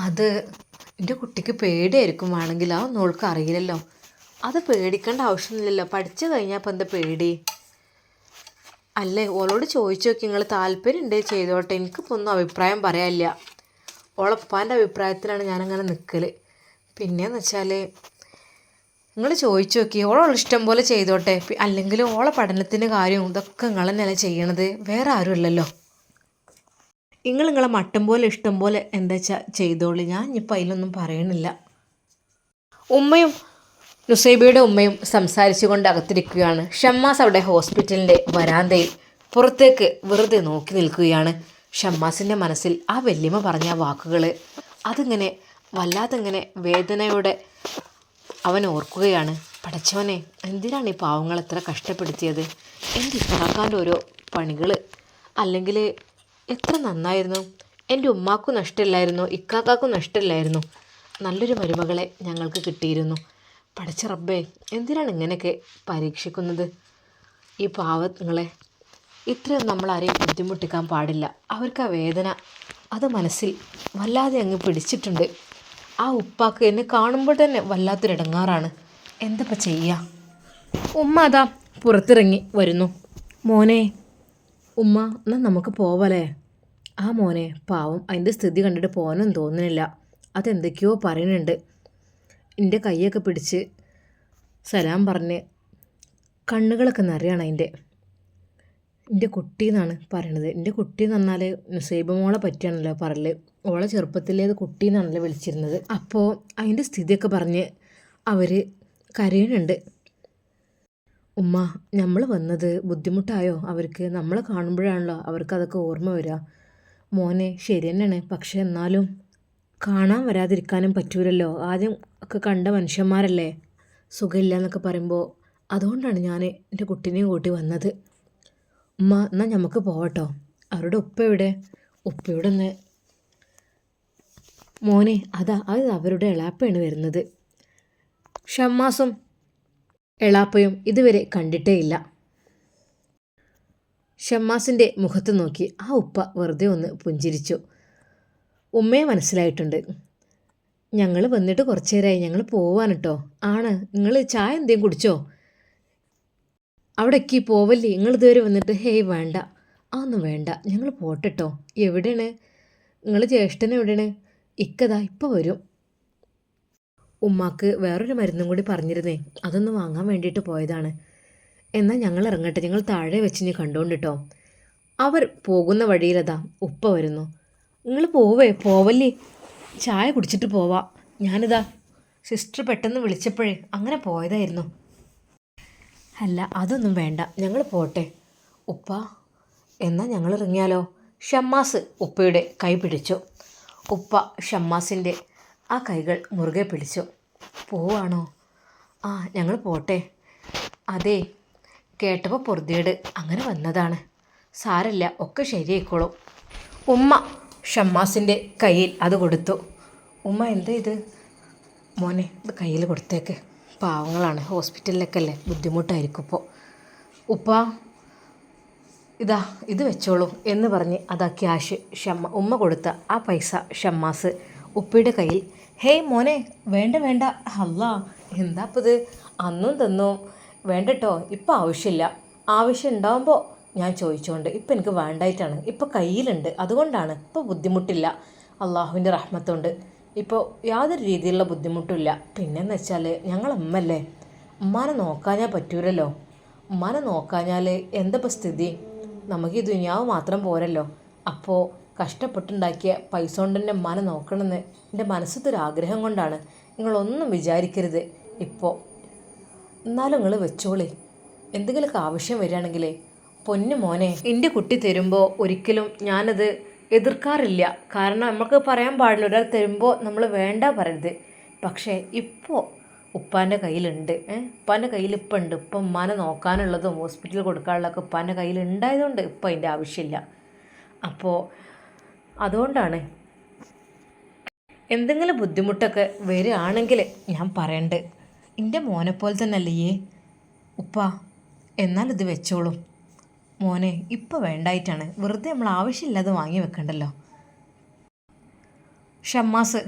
അത് എൻ്റെ കുട്ടിക്ക് പേടിയായിരിക്കും, വേണമെങ്കിൽ അതൊന്നും അവൾക്ക് അറിയില്ലല്ലോ. അത് പേടിക്കേണ്ട ആവശ്യമൊന്നുമില്ലല്ലോ, പഠിച്ചു കഴിഞ്ഞാൽ ഇപ്പം എന്താ പേടി? അല്ലേ, ഓളോട് ചോദിച്ചു നോക്കി, നിങ്ങൾ താല്പര്യം ഉണ്ടെങ്കിൽ ചെയ്തോട്ടെ, എനിക്കിപ്പോൾ ഒന്നും അഭിപ്രായം പറയാനില്ല. ഓളപ്പാൻ്റെ അഭിപ്രായത്തിലാണ് ഞാനങ്ങനെ നിൽക്കൽ. പിന്നെയെന്ന് വെച്ചാൽ നിങ്ങൾ ചോദിച്ചു നോക്കി, ഓളോളം ഇഷ്ടം പോലെ ചെയ്തോട്ടെ. അല്ലെങ്കിൽ ഓളെ പഠനത്തിൻ്റെ കാര്യവും ഇതൊക്കെ നിങ്ങൾ തന്നെയല്ലേ ചെയ്യണത്, വേറെ ആരും ഇല്ലല്ലോ. നിങ്ങളെ മട്ടം പോലെ ഇഷ്ടം പോലെ എന്താ വെച്ചാൽ ചെയ്തോളി, ഞാൻ ഇനിയിപ്പോൾ അതിലൊന്നും പറയണില്ല. ഉമ്മയും നുസൈബയുടെ ഉമ്മയും സംസാരിച്ചു കൊണ്ട് അകത്തിരിക്കുകയാണ്. ഷമ്മാസ് അവിടെ ഹോസ്പിറ്റലിൻ്റെ വരാന്തയിൽ പുറത്തേക്ക് വെറുതെ നോക്കി നിൽക്കുകയാണ്. ഷമ്മാസിൻ്റെ മനസ്സിൽ ആ വല്യമ്മ പറഞ്ഞ വാക്കുകൾ അതിങ്ങനെ വല്ലാതെങ്ങനെ വേദനയോടെ അവൻ ഓർക്കുകയാണ്. പടച്ചവനെ, എന്തിനാണ് ഈ പാവങ്ങൾ എത്ര കഷ്ടപ്പെടുത്തിയത്? എൻ്റെ ഇക്കാക്കാൻ്റെ ഓരോ പണികൾ അല്ലെങ്കിൽ എത്ര നന്നായിരുന്നു. എൻ്റെ ഉമ്മാക്കും നഷ്ടമില്ലായിരുന്നു, ഇക്കാക്കാക്കും നഷ്ടമില്ലായിരുന്നു. നല്ലൊരു മരുമകളെ ഞങ്ങൾക്ക് കിട്ടിയിരുന്നു. പടച്ച റബ്ബേ, എന്തിനാണ് ഇങ്ങനെയൊക്കെ പരീക്ഷിക്കുന്നത്? ഈ പാവങ്ങളെ ഇത്രയും നമ്മളാരെയും ബുദ്ധിമുട്ടിക്കാൻ പാടില്ല. അവർക്ക് ആ വേദന അത് മനസ്സിൽ വല്ലാതെ അങ്ങ് പിടിച്ചിട്ടുണ്ട്. ആ ഉപ്പാക്ക് എന്നെ കാണുമ്പോൾ തന്നെ വല്ലാത്തൊരിടങ്ങാറാണ്. എന്തപ്പോൾ ചെയ്യുക? ഉമ്മ അതാ പുറത്തിറങ്ങി വരുന്നു. മോനെ, ഉമ്മ എന്നാൽ നമുക്ക് പോവല്ലേ? ആ മോനെ പാവം, അതിൻ്റെ സ്ഥിതി കണ്ടിട്ട് പോകാനൊന്നും തോന്നുന്നില്ല. അതെന്തൊക്കെയോ പറയുന്നുണ്ട്. എൻ്റെ കൈയൊക്കെ പിടിച്ച് സലാം പറഞ്ഞ് കണ്ണുകളൊക്കെ നിറയാണ് അതിൻ്റെ. എൻ്റെ കുട്ടി എന്നാണ് പറയണത്. എൻ്റെ കുട്ടി എന്ന് പറഞ്ഞാൽ നുസൈബ മോളെ പറ്റിയാണല്ലോ പറയല്. ഓളെ ചെറുപ്പത്തിലേത് കുട്ടി എന്നാണല്ലോ വിളിച്ചിരുന്നത്. അപ്പോൾ അതിൻ്റെ സ്ഥിതിയൊക്കെ പറഞ്ഞ് അവർ കരയുന്നുണ്ട്. ഉമ്മ, നമ്മൾ വന്നത് ബുദ്ധിമുട്ടായോ അവർക്ക്? നമ്മളെ കാണുമ്പോഴാണല്ലോ അവർക്ക് അതൊക്കെ ഓർമ്മ വരിക. മോനെ ശരി തന്നെയാണ്, പക്ഷെ എന്നാലും കാണാൻ വരാതിരിക്കാനും പറ്റൂലല്ലോ. ആദ്യം ഒക്കെ കണ്ട മനുഷ്യന്മാരല്ലേ, സുഖമില്ല എന്നൊക്കെ പറയുമ്പോൾ. അതുകൊണ്ടാണ് ഞാൻ എൻ്റെ കുട്ടീനെയും കൂട്ടി വന്നത്. ഉമ്മ, എന്നാൽ നമുക്ക് പോകട്ടോ. അവരുടെ ഉപ്പ എവിടെ? ഉപ്പയുടെ ഒന്ന് മോനെ, അത് അവരുടെ എളാപ്പയാണ് വരുന്നത്. ഷമ്മാസും എളാപ്പയും ഇതുവരെ കണ്ടിട്ടേ ഇല്ല. ഷമ്മാസിൻ്റെ മുഖത്ത് നോക്കി ആ ഉപ്പ വെറുതെ ഒന്ന് പുഞ്ചിരിച്ചു. ഉമ്മയെ മനസ്സിലായിട്ടുണ്ട്. ഞങ്ങൾ വന്നിട്ട് കുറച്ച് നേരമായി, ഞങ്ങൾ പോവാൻ കേട്ടോ. ആണ്, നിങ്ങൾ ചായ എന്തെങ്കിലും കുടിച്ചോ? അവിടേക്ക് പോവല്ലേ, നിങ്ങൾ ഇതുവരെ വന്നിട്ട്? ഹേയ് വേണ്ട, അതൊന്നും വേണ്ട, ഞങ്ങൾ പോട്ടെട്ടോ. എവിടെയാണ് നിങ്ങൾ? ജ്യേഷ്ഠൻ എവിടെയാണ്? ഇക്കതാ ഇപ്പോൾ വരും. ഉമ്മാക്ക് വേറൊരു മരുന്നും കൂടി പറഞ്ഞിരുന്നേ, അതൊന്ന് വാങ്ങാൻ വേണ്ടിയിട്ട് പോയതാണ്. എന്നാൽ ഞങ്ങൾ ഇറങ്ങട്ടെ, ഞങ്ങൾ താഴെ വെച്ച് ഇനി കണ്ടുകൊണ്ടിട്ടോ. അവർ പോകുന്ന വഴിയിലതാ ഉപ്പ വരുന്നു. നിങ്ങൾ പോവല്ലേ, ചായ കുടിച്ചിട്ട് പോവാ. ഞാനിതാ സിസ്റ്റർ പെട്ടെന്ന് വിളിച്ചപ്പോഴേ അങ്ങനെ പോയതായിരുന്നു. അല്ല, അതൊന്നും വേണ്ട, ഞങ്ങൾ പോട്ടെ. ഉപ്പ, എന്നാൽ ഞങ്ങൾ ഇറങ്ങിയാലോ? ഷമ്മാസ് ഉപ്പയുടെ കൈ പിടിച്ചു. ഉപ്പ ഷമ്മാസിൻ്റെ ആ കൈകൾ മുറുകെ പിടിച്ചു. പോവാണോ? ആ, ഞങ്ങൾ പോട്ടെ. അതെ, കേട്ടപ്പോൾ പൊറുതിയേട് അങ്ങനെ വന്നതാണ്. സാരല്ല, ഒക്കെ ശരിയായിക്കോളും. ഉമ്മ ഷമ്മാസിൻ്റെ കയ്യിൽ അത് കൊടുത്തു. ഉമ്മ, എന്താ ഇത്? മോനെ, ഇത് കയ്യിൽ കൊടുത്തേക്ക്. പാവങ്ങളാണ്, ഹോസ്പിറ്റലിലൊക്കെ അല്ലേ, ബുദ്ധിമുട്ടായിരിക്കും ഇപ്പോൾ. ഉപ്പ, ഇതാ ഇത് വെച്ചോളൂ എന്ന് പറഞ്ഞ് അതാ ക്യാഷ് ഉമ്മ കൊടുത്ത ആ പൈസ ഷമ്മാസ് ഉപ്പയുടെ കയ്യിൽ. ഹേയ് മോനെ, വേണ്ട, അല്ലാ എന്താ ഇപ്പം ഇത്? അന്നും തന്നും വേണ്ടട്ടോ, ഇപ്പം ആവശ്യമില്ല. ആവശ്യം ഉണ്ടാകുമ്പോൾ ഞാൻ ചോദിച്ചോണ്ട്, ഇപ്പം എനിക്ക് വേണ്ടായിട്ടാണ്. ഇപ്പം കയ്യിലുണ്ട്, അതുകൊണ്ടാണ്. ഇപ്പോൾ ബുദ്ധിമുട്ടില്ല, അള്ളാഹുവിൻ്റെ റഹ്മത്തുണ്ട്. ഇപ്പോൾ യാതൊരു രീതിയിലുള്ള ബുദ്ധിമുട്ടില്ല. പിന്നെന്ന് വെച്ചാൽ ഞങ്ങളമ്മല്ലേ, ഉമ്മാനെ നോക്കാഞ്ഞാൽ പറ്റൂരല്ലോ. ഉമ്മാനെ നോക്കാഞ്ഞാൽ എന്തപ്പോൾ സ്ഥിതി? നമുക്ക് ഈ ദുനിയാവ് മാത്രം പോരല്ലോ. അപ്പോൾ കഷ്ടപ്പെട്ടുണ്ടാക്കിയ പൈസ കൊണ്ട് തന്നെ ഉമ്മാനെ നോക്കണമെന്ന് എൻ്റെ മനസ്സിലൊരാഗ്രഹം കൊണ്ടാണ്. നിങ്ങളൊന്നും വിചാരിക്കരുത് ഇപ്പോൾ. എന്നാലും നിങ്ങൾ വെച്ചോളി. എന്തെങ്കിലുമൊക്കെ ആവശ്യം വരികയാണെങ്കിലേ പൊന്നു മോനെ എൻ്റെ കുട്ടി തരുമ്പോൾ ഒരിക്കലും ഞാനത് എതിർക്കാറില്ല. കാരണം നമുക്ക് പറയാൻ പാടില്ല, ഒരാൾ തരുമ്പോൾ നമ്മൾ വേണ്ട പറയരുത്. പക്ഷേ ഇപ്പോൾ ഉപ്പാൻ്റെ കയ്യിലുണ്ട്. ഉപ്പാൻ്റെ കയ്യിൽ ഇപ്പം ഉണ്ട്. ഇപ്പം ഉമ്മാനെ നോക്കാനുള്ളതും ഹോസ്പിറ്റലിൽ കൊടുക്കാനുള്ളതൊക്കെ ഉപ്പാൻ്റെ കയ്യിൽ ഉണ്ടായതുകൊണ്ട് ഇപ്പം അതിൻ്റെ ആവശ്യമില്ല. അപ്പോൾ അതുകൊണ്ടാണ് എന്തെങ്കിലും ബുദ്ധിമുട്ടൊക്കെ വരികയാണെങ്കിൽ ഞാൻ പറയണ്ട്. എൻ്റെ മോനെപ്പോലെ തന്നെ അല്ലേ ഉപ്പ? എന്നാൽ ഇത് വെച്ചോളും മോനെ. ഇപ്പോൾ വേണ്ടായിട്ടാണ്, വെറുതെ നമ്മൾ ആവശ്യമില്ലാതെ വാങ്ങി വെക്കണ്ടല്ലോ. ഷമ്മാസ്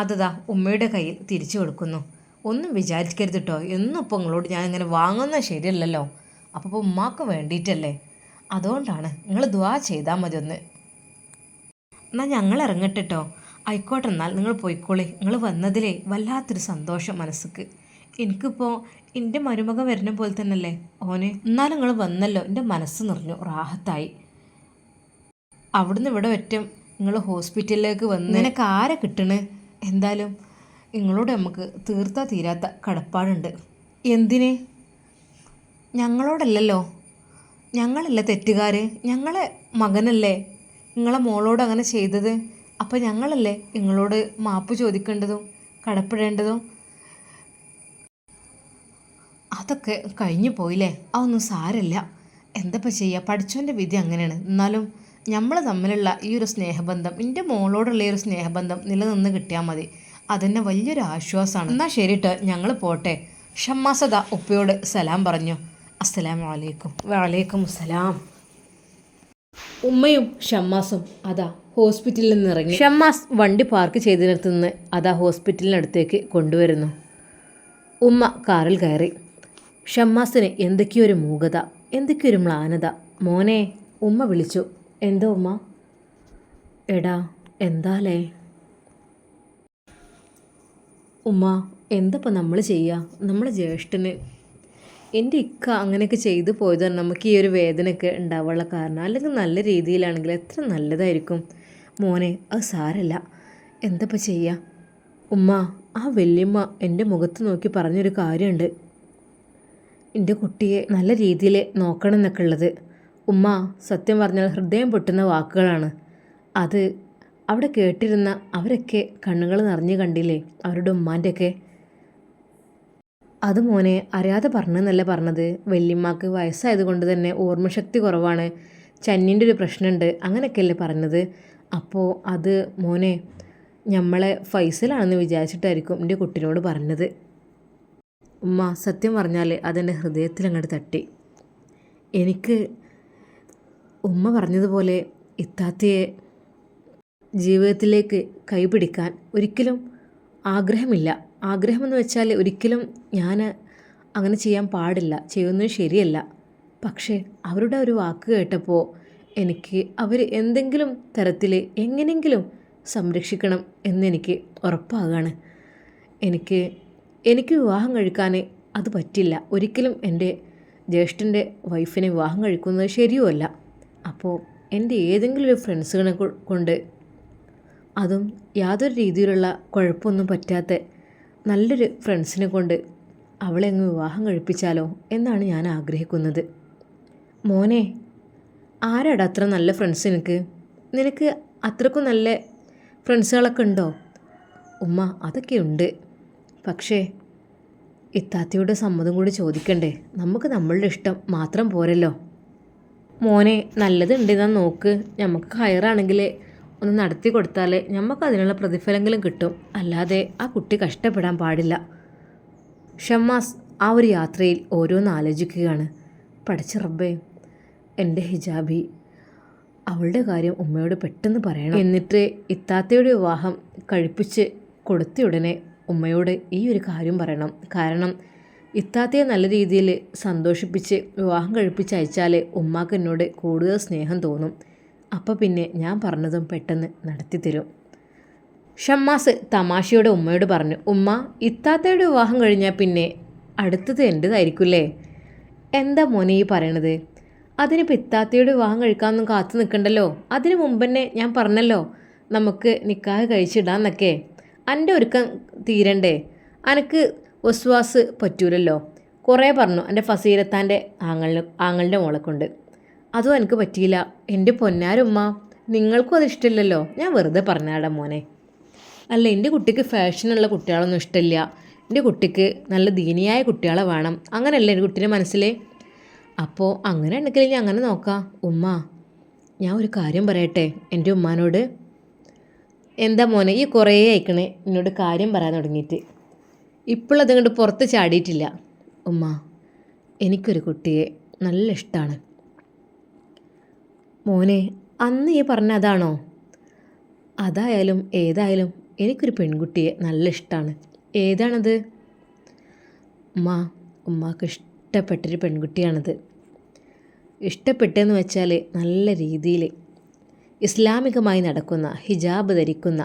അതതാ ഉമ്മയുടെ കയ്യിൽ തിരിച്ചു കൊടുക്കുന്നു. ഒന്നും വിചാരിക്കരുത് കേട്ടോ. എന്നും ഇപ്പോൾ നിങ്ങളോട് ഞാൻ ഇങ്ങനെ വാങ്ങുന്നത് ശരിയല്ലല്ലോ. അപ്പോൾ ഇപ്പോൾ ഉമ്മാക്ക് വേണ്ടിയിട്ടല്ലേ, അതുകൊണ്ടാണ്. നിങ്ങൾ ദുആ ചെയ്താൽ മതി ഒന്ന്. എന്നാൽ ഞങ്ങൾ ഇറങ്ങട്ടെ കേട്ടോ. ആയിക്കോട്ടെ, എന്നാൽ നിങ്ങൾ പോയിക്കോളി. നിങ്ങൾ വന്നതിലേ വല്ലാത്തൊരു സന്തോഷം മനസ്സിക്ക്. എനിക്കിപ്പോൾ എൻ്റെ മരുമകൻ വരുന്ന പോലെ തന്നെയല്ലേ ഓന്. എന്നാലും നിങ്ങൾ വന്നല്ലോ, എൻ്റെ മനസ്സ് നിറഞ്ഞു, റാഹത്തായി. അവിടുന്ന് ഇവിടെ ഒറ്റം നിങ്ങൾ ഹോസ്പിറ്റലിലേക്ക് വന്ന് നിനക്ക് ആരെ കിട്ടണ്? എന്തായാലും നിങ്ങളോട് നമുക്ക് തീർത്താ തീരാത്ത കടപ്പാടുണ്ട്. എന്തിന്? ഞങ്ങളോടല്ലല്ലോ, ഞങ്ങളല്ല തെറ്റുകാർ. ഞങ്ങളെ മകനല്ലേ നിങ്ങളെ മോളോട് അങ്ങനെ ചെയ്തത്. അപ്പോൾ ഞങ്ങളല്ലേ നിങ്ങളോട് മാപ്പ് ചോദിക്കേണ്ടതും കടപ്പെടേണ്ടതും. അതൊക്കെ കഴിഞ്ഞു പോയില്ലേ, അതൊന്നും സാരമില്ല. എന്തപ്പോൾ ചെയ്യുക, പഠിച്ചവൻ്റെ വിധി അങ്ങനെയാണ്. എന്നാലും നമ്മൾ തമ്മിലുള്ള ഈ ഒരു സ്നേഹബന്ധം, എൻ്റെ മോളോടുള്ള ഈ ഒരു സ്നേഹബന്ധം നിലനിന്ന് കിട്ടിയാൽ മതി. അതെന്നെ വലിയൊരു ആശ്വാസമാണ്. എന്നാൽ ശരിട്ടോ, ഞങ്ങൾ പോട്ടെ. ഷമ്മാസദ ഉപ്പയോട് സലാം പറഞ്ഞു. അസ്സലാമു അലൈക്കും. വലൈക്കും അസ്സലാം. ഉമ്മയും ഷമ്മാസും അതാ ഹോസ്പിറ്റലിൽ നിന്ന് ഇറങ്ങി. ഷമ്മാസ് വണ്ടി പാർക്ക് ചെയ്തിടത്തു നിന്ന് അതാ ഹോസ്പിറ്റലിനടുത്തേക്ക് കൊണ്ടുവരുന്നു. ഉമ്മ കാറിൽ കയറി. ഷമ്മാസിന് എന്തൊക്കെയൊരു മൂകത, എന്തൊക്കെയൊരു മ്ലാനത. മോനെ, ഉമ്മ വിളിച്ചു. എന്തോ ഉമ്മ? എടാ എന്താലേ? ഉമ്മ എന്തപ്പോൾ നമ്മൾ ചെയ്യുക? നമ്മളെ ജ്യേഷ്ഠന് എൻ്റെ ഇക്ക അങ്ങനെയൊക്കെ ചെയ്തു പോയതാണ് നമുക്ക് ഈ ഒരു വേദനയൊക്കെ ഉണ്ടാവാനുള്ള കാരണം. അല്ലെങ്കിൽ നല്ല രീതിയിലാണെങ്കിൽ എത്ര നല്ലതായിരിക്കും. മോനെ അത് സാരല്ല, എന്തപ്പോൾ ചെയ്യുക? ഉമ്മ, ആ വല്യമ്മ എൻ്റെ മുഖത്ത് നോക്കി പറഞ്ഞൊരു കാര്യമുണ്ട്. എൻ്റെ കുട്ടിയെ നല്ല രീതിയിൽ നോക്കണം എന്നൊക്കെ ഉള്ളത്. ഉമ്മ, സത്യം പറഞ്ഞാൽ ഹൃദയം പൊട്ടുന്ന വാക്കുകളാണ് അത്. അവിടെ കേട്ടിരുന്ന അവരൊക്കെ കണ്ണുകൾ നിറഞ്ഞു കണ്ടില്ലേ അവരുടെ ഉമ്മാൻ്റെയൊക്കെ. അത് മോനെ അറിയാതെ പറഞ്ഞെന്നല്ല പറഞ്ഞത്. വല്യമ്മക്ക് വയസ്സായതുകൊണ്ട് തന്നെ ഓർമ്മശക്തി കുറവാണ്, ചന്നിൻ്റെ ഒരു പ്രശ്നമുണ്ട്, അങ്ങനെയൊക്കെയല്ലേ പറഞ്ഞത്. അപ്പോൾ അത് മോനെ നമ്മളെ ഫൈസലാണെന്ന് വിചാരിച്ചിട്ടായിരിക്കും എൻ്റെ കുട്ടിനോട് പറഞ്ഞത്. ഉമ്മ, സത്യം പറഞ്ഞാൽ അതെൻ്റെ ഹൃദയത്തിൽ അങ്ങോട്ട് തട്ടി. എനിക്ക് ഉമ്മ പറഞ്ഞതുപോലെ ഇത്താത്തയെ ജീവിതത്തിലേക്ക് കൈപിടിക്കാൻ ഒരിക്കലും ആഗ്രഹമില്ല. ആഗ്രഹമെന്ന് വെച്ചാൽ ഒരിക്കലും ഞാൻ അങ്ങനെ ചെയ്യാൻ പാടില്ല, ചെയ്യുന്നത് ശരിയല്ല. പക്ഷേ അവരുടെ ഒരു വാക്ക് കേട്ടപ്പോൾ എനിക്ക് അവർ എന്തെങ്കിലും തരത്തിൽ എങ്ങനെയെങ്കിലും സംരക്ഷിക്കണം എന്നെനിക്ക് ഉറപ്പാകാണ്. എനിക്ക് വിവാഹം കഴിക്കാൻ അത് പറ്റില്ല. ഒരിക്കലും എൻ്റെ ജ്യേഷ്ഠൻ്റെ വൈഫിനെ വിവാഹം കഴിക്കുന്നത് ശരിയുമല്ല. അപ്പോൾ എൻ്റെ ഏതെങ്കിലും ഒരു ഫ്രണ്ട്സുകളെ കൊണ്ട്, അതും യാതൊരു രീതിയിലുള്ള കുഴപ്പമൊന്നും പറ്റാത്ത നല്ലൊരു ഫ്രണ്ട്സിനെ കൊണ്ട് അവളെ അങ്ങ് വിവാഹം കഴിപ്പിച്ചാലോ എന്നാണ് ഞാൻ ആഗ്രഹിക്കുന്നത്. മോനെ, ആരാടാ അത്ര നല്ല ഫ്രണ്ട്സ്? നിനക്ക് അത്രക്കും നല്ല ഫ്രണ്ട്സുകളൊക്കെ ഉണ്ടോ? ഉമ്മ, അതൊക്കെ ഉണ്ട്. പക്ഷേ ഇത്താത്തയുടെ സമ്മതം കൂടി ചോദിക്കണ്ടേ? നമുക്ക് നമ്മളുടെ ഇഷ്ടം മാത്രം പോരല്ലോ. മോനെ, നല്ലതുണ്ടെന്നാ നോക്ക്. നമുക്ക് ഹയറാണെങ്കിൽ ഒന്ന് നടത്തി കൊടുത്താൽ നമുക്ക് അതിനുള്ള പ്രതിഫലങ്ങളും കിട്ടും. അല്ലാതെ ആ കുട്ടി കഷ്ടപ്പെടാൻ പാടില്ല. ഷമ്മാസ് ആ ഒരു യാത്രയിൽ ഓരോന്ന് ആലോചിക്കുകയാണ്. പഠിച്ച റബ്ബേ, എൻ്റെ ഹിജാബി, അവളുടെ കാര്യം ഉമ്മയോട് പെട്ടെന്ന് പറയണം. എന്നിട്ട് ഇത്താത്തയുടെ വിവാഹം കഴിപ്പിച്ച് കൊടുത്ത ഉടനെ ഉമ്മയോട് ഈ ഒരു കാര്യം പറയണം. കാരണം ഇത്താത്തയെ നല്ല രീതിയിൽ സന്തോഷിപ്പിച്ച് വിവാഹം കഴിപ്പിച്ച് അയച്ചാൽ ഉമ്മാക്ക് എന്നോട് കൂടുതൽ സ്നേഹം തോന്നും. അപ്പോൾ പിന്നെ ഞാൻ പറഞ്ഞതും പെട്ടെന്ന് നടത്തി തരും. ഷമ്മാസ് തമാശയോടെ ഉമ്മയോട് പറഞ്ഞു. ഉമ്മ, ഇത്താത്തയുടെ വിവാഹം കഴിഞ്ഞാൽ പിന്നെ അടുത്തത് എൻ്റേതായിരിക്കുമല്ലേ? എന്താ മോനെ ഈ പറയണത്? അതിന് പിത്താത്തയുടെ വിവാഹം കഴിക്കാമെന്നും കാത്തു നിൽക്കണ്ടല്ലോ. അതിന് മുമ്പ് തന്നെ ഞാൻ പറഞ്ഞല്ലോ നമുക്ക് നിക്കാഹ് കഴിച്ചിടാന്നൊക്കെ. എൻ്റെ ഒരുക്കം തീരണ്ടേ? അനക്ക് വസ്വാസ് പറ്റൂലല്ലോ. കുറേ പറഞ്ഞു എൻ്റെ ഫസീലത്താൻ്റെ ആങ്ങളുടെ മോളെ കൊണ്ട്. അതും എനിക്ക് പറ്റിയില്ല. എൻ്റെ പൊന്നാരുമ്മ, നിങ്ങൾക്കും അത് ഇഷ്ടമില്ലല്ലോ. ഞാൻ വെറുതെ പറഞ്ഞാടാ മോനെ. അല്ല, എൻ്റെ കുട്ടിക്ക് ഫാഷനുള്ള കുട്ടികളൊന്നും ഇഷ്ടമില്ല. എൻ്റെ കുട്ടിക്ക് നല്ല ദീനിയായ കുട്ടികളെ വേണം. അങ്ങനെയല്ലേ എൻ്റെ കുട്ടീൻ്റെ മനസ്സിൽ? അപ്പോൾ അങ്ങനെ ഉണ്ടെങ്കിൽ ഞാൻ അങ്ങനെ നോക്കാം. ഉമ്മ, ഞാൻ ഒരു കാര്യം പറയട്ടെ എൻ്റെ ഉമ്മാനോട്. എന്താ മോനെ ഈ കുറേ അയക്കണേ എന്നോട് കാര്യം പറയാൻ തുടങ്ങിയിട്ട്? ഇപ്പോഴത് കണ്ട് പുറത്ത് ചാടിയിട്ടില്ല. ഉമ്മ, എനിക്കൊരു കുട്ടിയെ നല്ല ഇഷ്ടമാണ്. മോനെ, അന്ന് ഈ പറഞ്ഞ അതാണോ? അതായാലും ഏതായാലും എനിക്കൊരു പെൺകുട്ടിയെ നല്ല ഇഷ്ടമാണ്. ഏതാണത്? ഉമ്മാക്ക് ഇഷ്ടപ്പെട്ടൊരു പെൺകുട്ടിയാണത്. ഇഷ്ടപ്പെട്ടെന്ന് വെച്ചാൽ നല്ല രീതിയിൽ ഇസ്ലാമികമായി നടക്കുന്ന, ഹിജാബ് ധരിക്കുന്ന,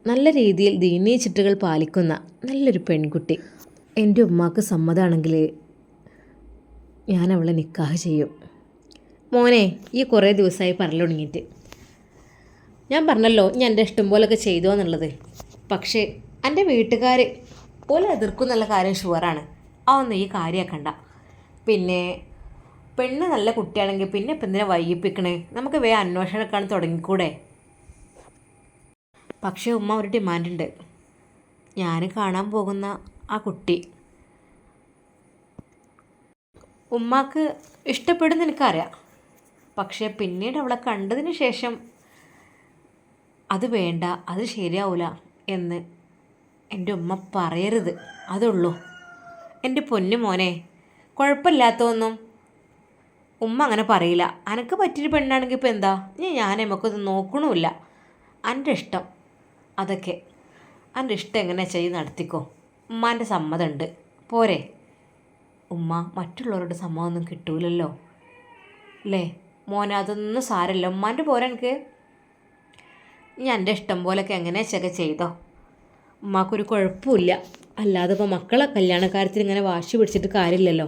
നല്ല രീതിയിൽ ദീനീ ചിട്ടകൾ പാലിക്കുന്ന നല്ലൊരു പെൺകുട്ടി. എൻ്റെ ഉമ്മാക്ക് സമ്മതമാണെങ്കിൽ ഞാൻ അവളെ നിക്കാഹ് ചെയ്യും. മോനെ, ഈ കുറേ ദിവസമായി പറഞ്ഞു തുടങ്ങിയിട്ട്. ഞാൻ പറഞ്ഞല്ലോ ഞാൻ എൻ്റെ ഇഷ്ടം പോലൊക്കെ ചെയ്തോ എന്നുള്ളത്. പക്ഷേ എൻ്റെ വീട്ടുകാർ പോലെ എതിർക്കും എന്നുള്ള കാര്യം ഷുവറാണ്. അതൊന്നും ഈ കാര്യമാക്കണ്ട. പിന്നെ പെണ്ണ് നല്ല കുട്ടിയാണെങ്കിൽ പിന്നെ ഇപ്പം എന്തിനാ വൈകിപ്പിക്കണേ? നമുക്ക് അന്വേഷണമൊക്കെ തുടങ്ങിക്കൂടെ? പക്ഷേ ഉമ്മ ഒരു ഡിമാൻഡുണ്ട്. ഞാൻ കാണാൻ പോകുന്ന ആ കുട്ടി ഉമ്മാക്ക് ഇഷ്ടപ്പെടുന്ന എനിക്കറിയാം. പക്ഷേ പിന്നീട് അവളെ കണ്ടതിന് ശേഷം അത് വേണ്ട, അത് ശരിയാവില്ല എന്ന് എൻ്റെ ഉമ്മ പറയരുത്. അതുള്ളൂ. എൻ്റെ പൊന്നു മോനെ, കുഴപ്പമില്ലാത്തതൊന്നും ഉമ്മ അങ്ങനെ പറയില്ല. അനക്ക് പറ്റിയൊരു പെണ്ണാണെങ്കിൽ ഇപ്പോൾ എന്താ, ഞാൻ നമുക്കത് നോക്കണമില്ല. എൻ്റെ ഇഷ്ടം അതൊക്കെ എൻ്റെ ഇഷ്ടം എങ്ങനെ ചെയ്ത് നടത്തിക്കോ. ഉമ്മാൻ്റെ സമ്മതമുണ്ട് പോരെ? ഉമ്മ മറ്റുള്ളവരുടെ സമ്മതമൊന്നും കിട്ടൂലല്ലോ അല്ലേ മോനെ? അതൊന്നും സാരമില്ല. ഉമ്മാൻ്റെ പോരെ എനിക്ക്. ഞാൻ എൻ്റെ ഇഷ്ടം പോലൊക്കെ എങ്ങനെ വെച്ചൊക്കെ ചെയ്തോ. ഉമ്മാക്കൊരു കുഴപ്പമില്ല. അല്ലാതെ ഇപ്പോൾ മക്കളെ കല്യാണക്കാര്യത്തിൽ ഇങ്ങനെ വാശി പിടിച്ചിട്ട് കാര്യമില്ലല്ലോ.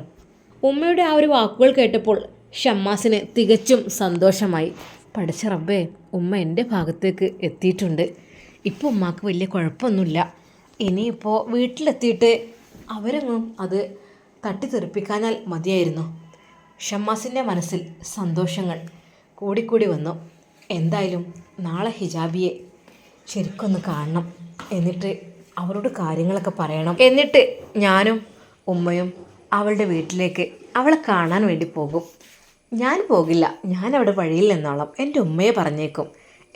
ഉമ്മയുടെ ആ ഒരു വാക്കുകൾ കേട്ടപ്പോൾ ഷമ്മാസിന് തികച്ചും സന്തോഷമായി. പഠിച്ച റബ്ബേ, ഉമ്മ എൻ്റെ ഭാഗത്തേക്ക് എത്തിയിട്ടുണ്ട്. ഇപ്പോൾ ഉമ്മാക്ക് വലിയ കുഴപ്പമൊന്നുമില്ല. ഇനിയിപ്പോൾ വീട്ടിലെത്തിയിട്ട് അവരെങ്ങും അത് തട്ടിത്തെറിപ്പിക്കാനാൽ മതിയായിരുന്നു. ഷമ്മാസിൻ്റെ മനസ്സിൽ സന്തോഷങ്ങൾ കൂടിക്കൂടി വന്നു. എന്തായാലും നാളെ ഹിജാബിയെ ശരിക്കൊന്ന് കാണണം. എന്നിട്ട് അവരോട് കാര്യങ്ങളൊക്കെ പറയണം. എന്നിട്ട് ഞാനും ഉമ്മയും അവളുടെ വീട്ടിലേക്ക് അവളെ കാണാൻ വേണ്ടി പോകും. ഞാൻ പോകില്ല, ഞാനവിടെ വഴിയിൽ നിന്നോളാം. എൻ്റെ ഉമ്മയെ പറഞ്ഞേക്കും.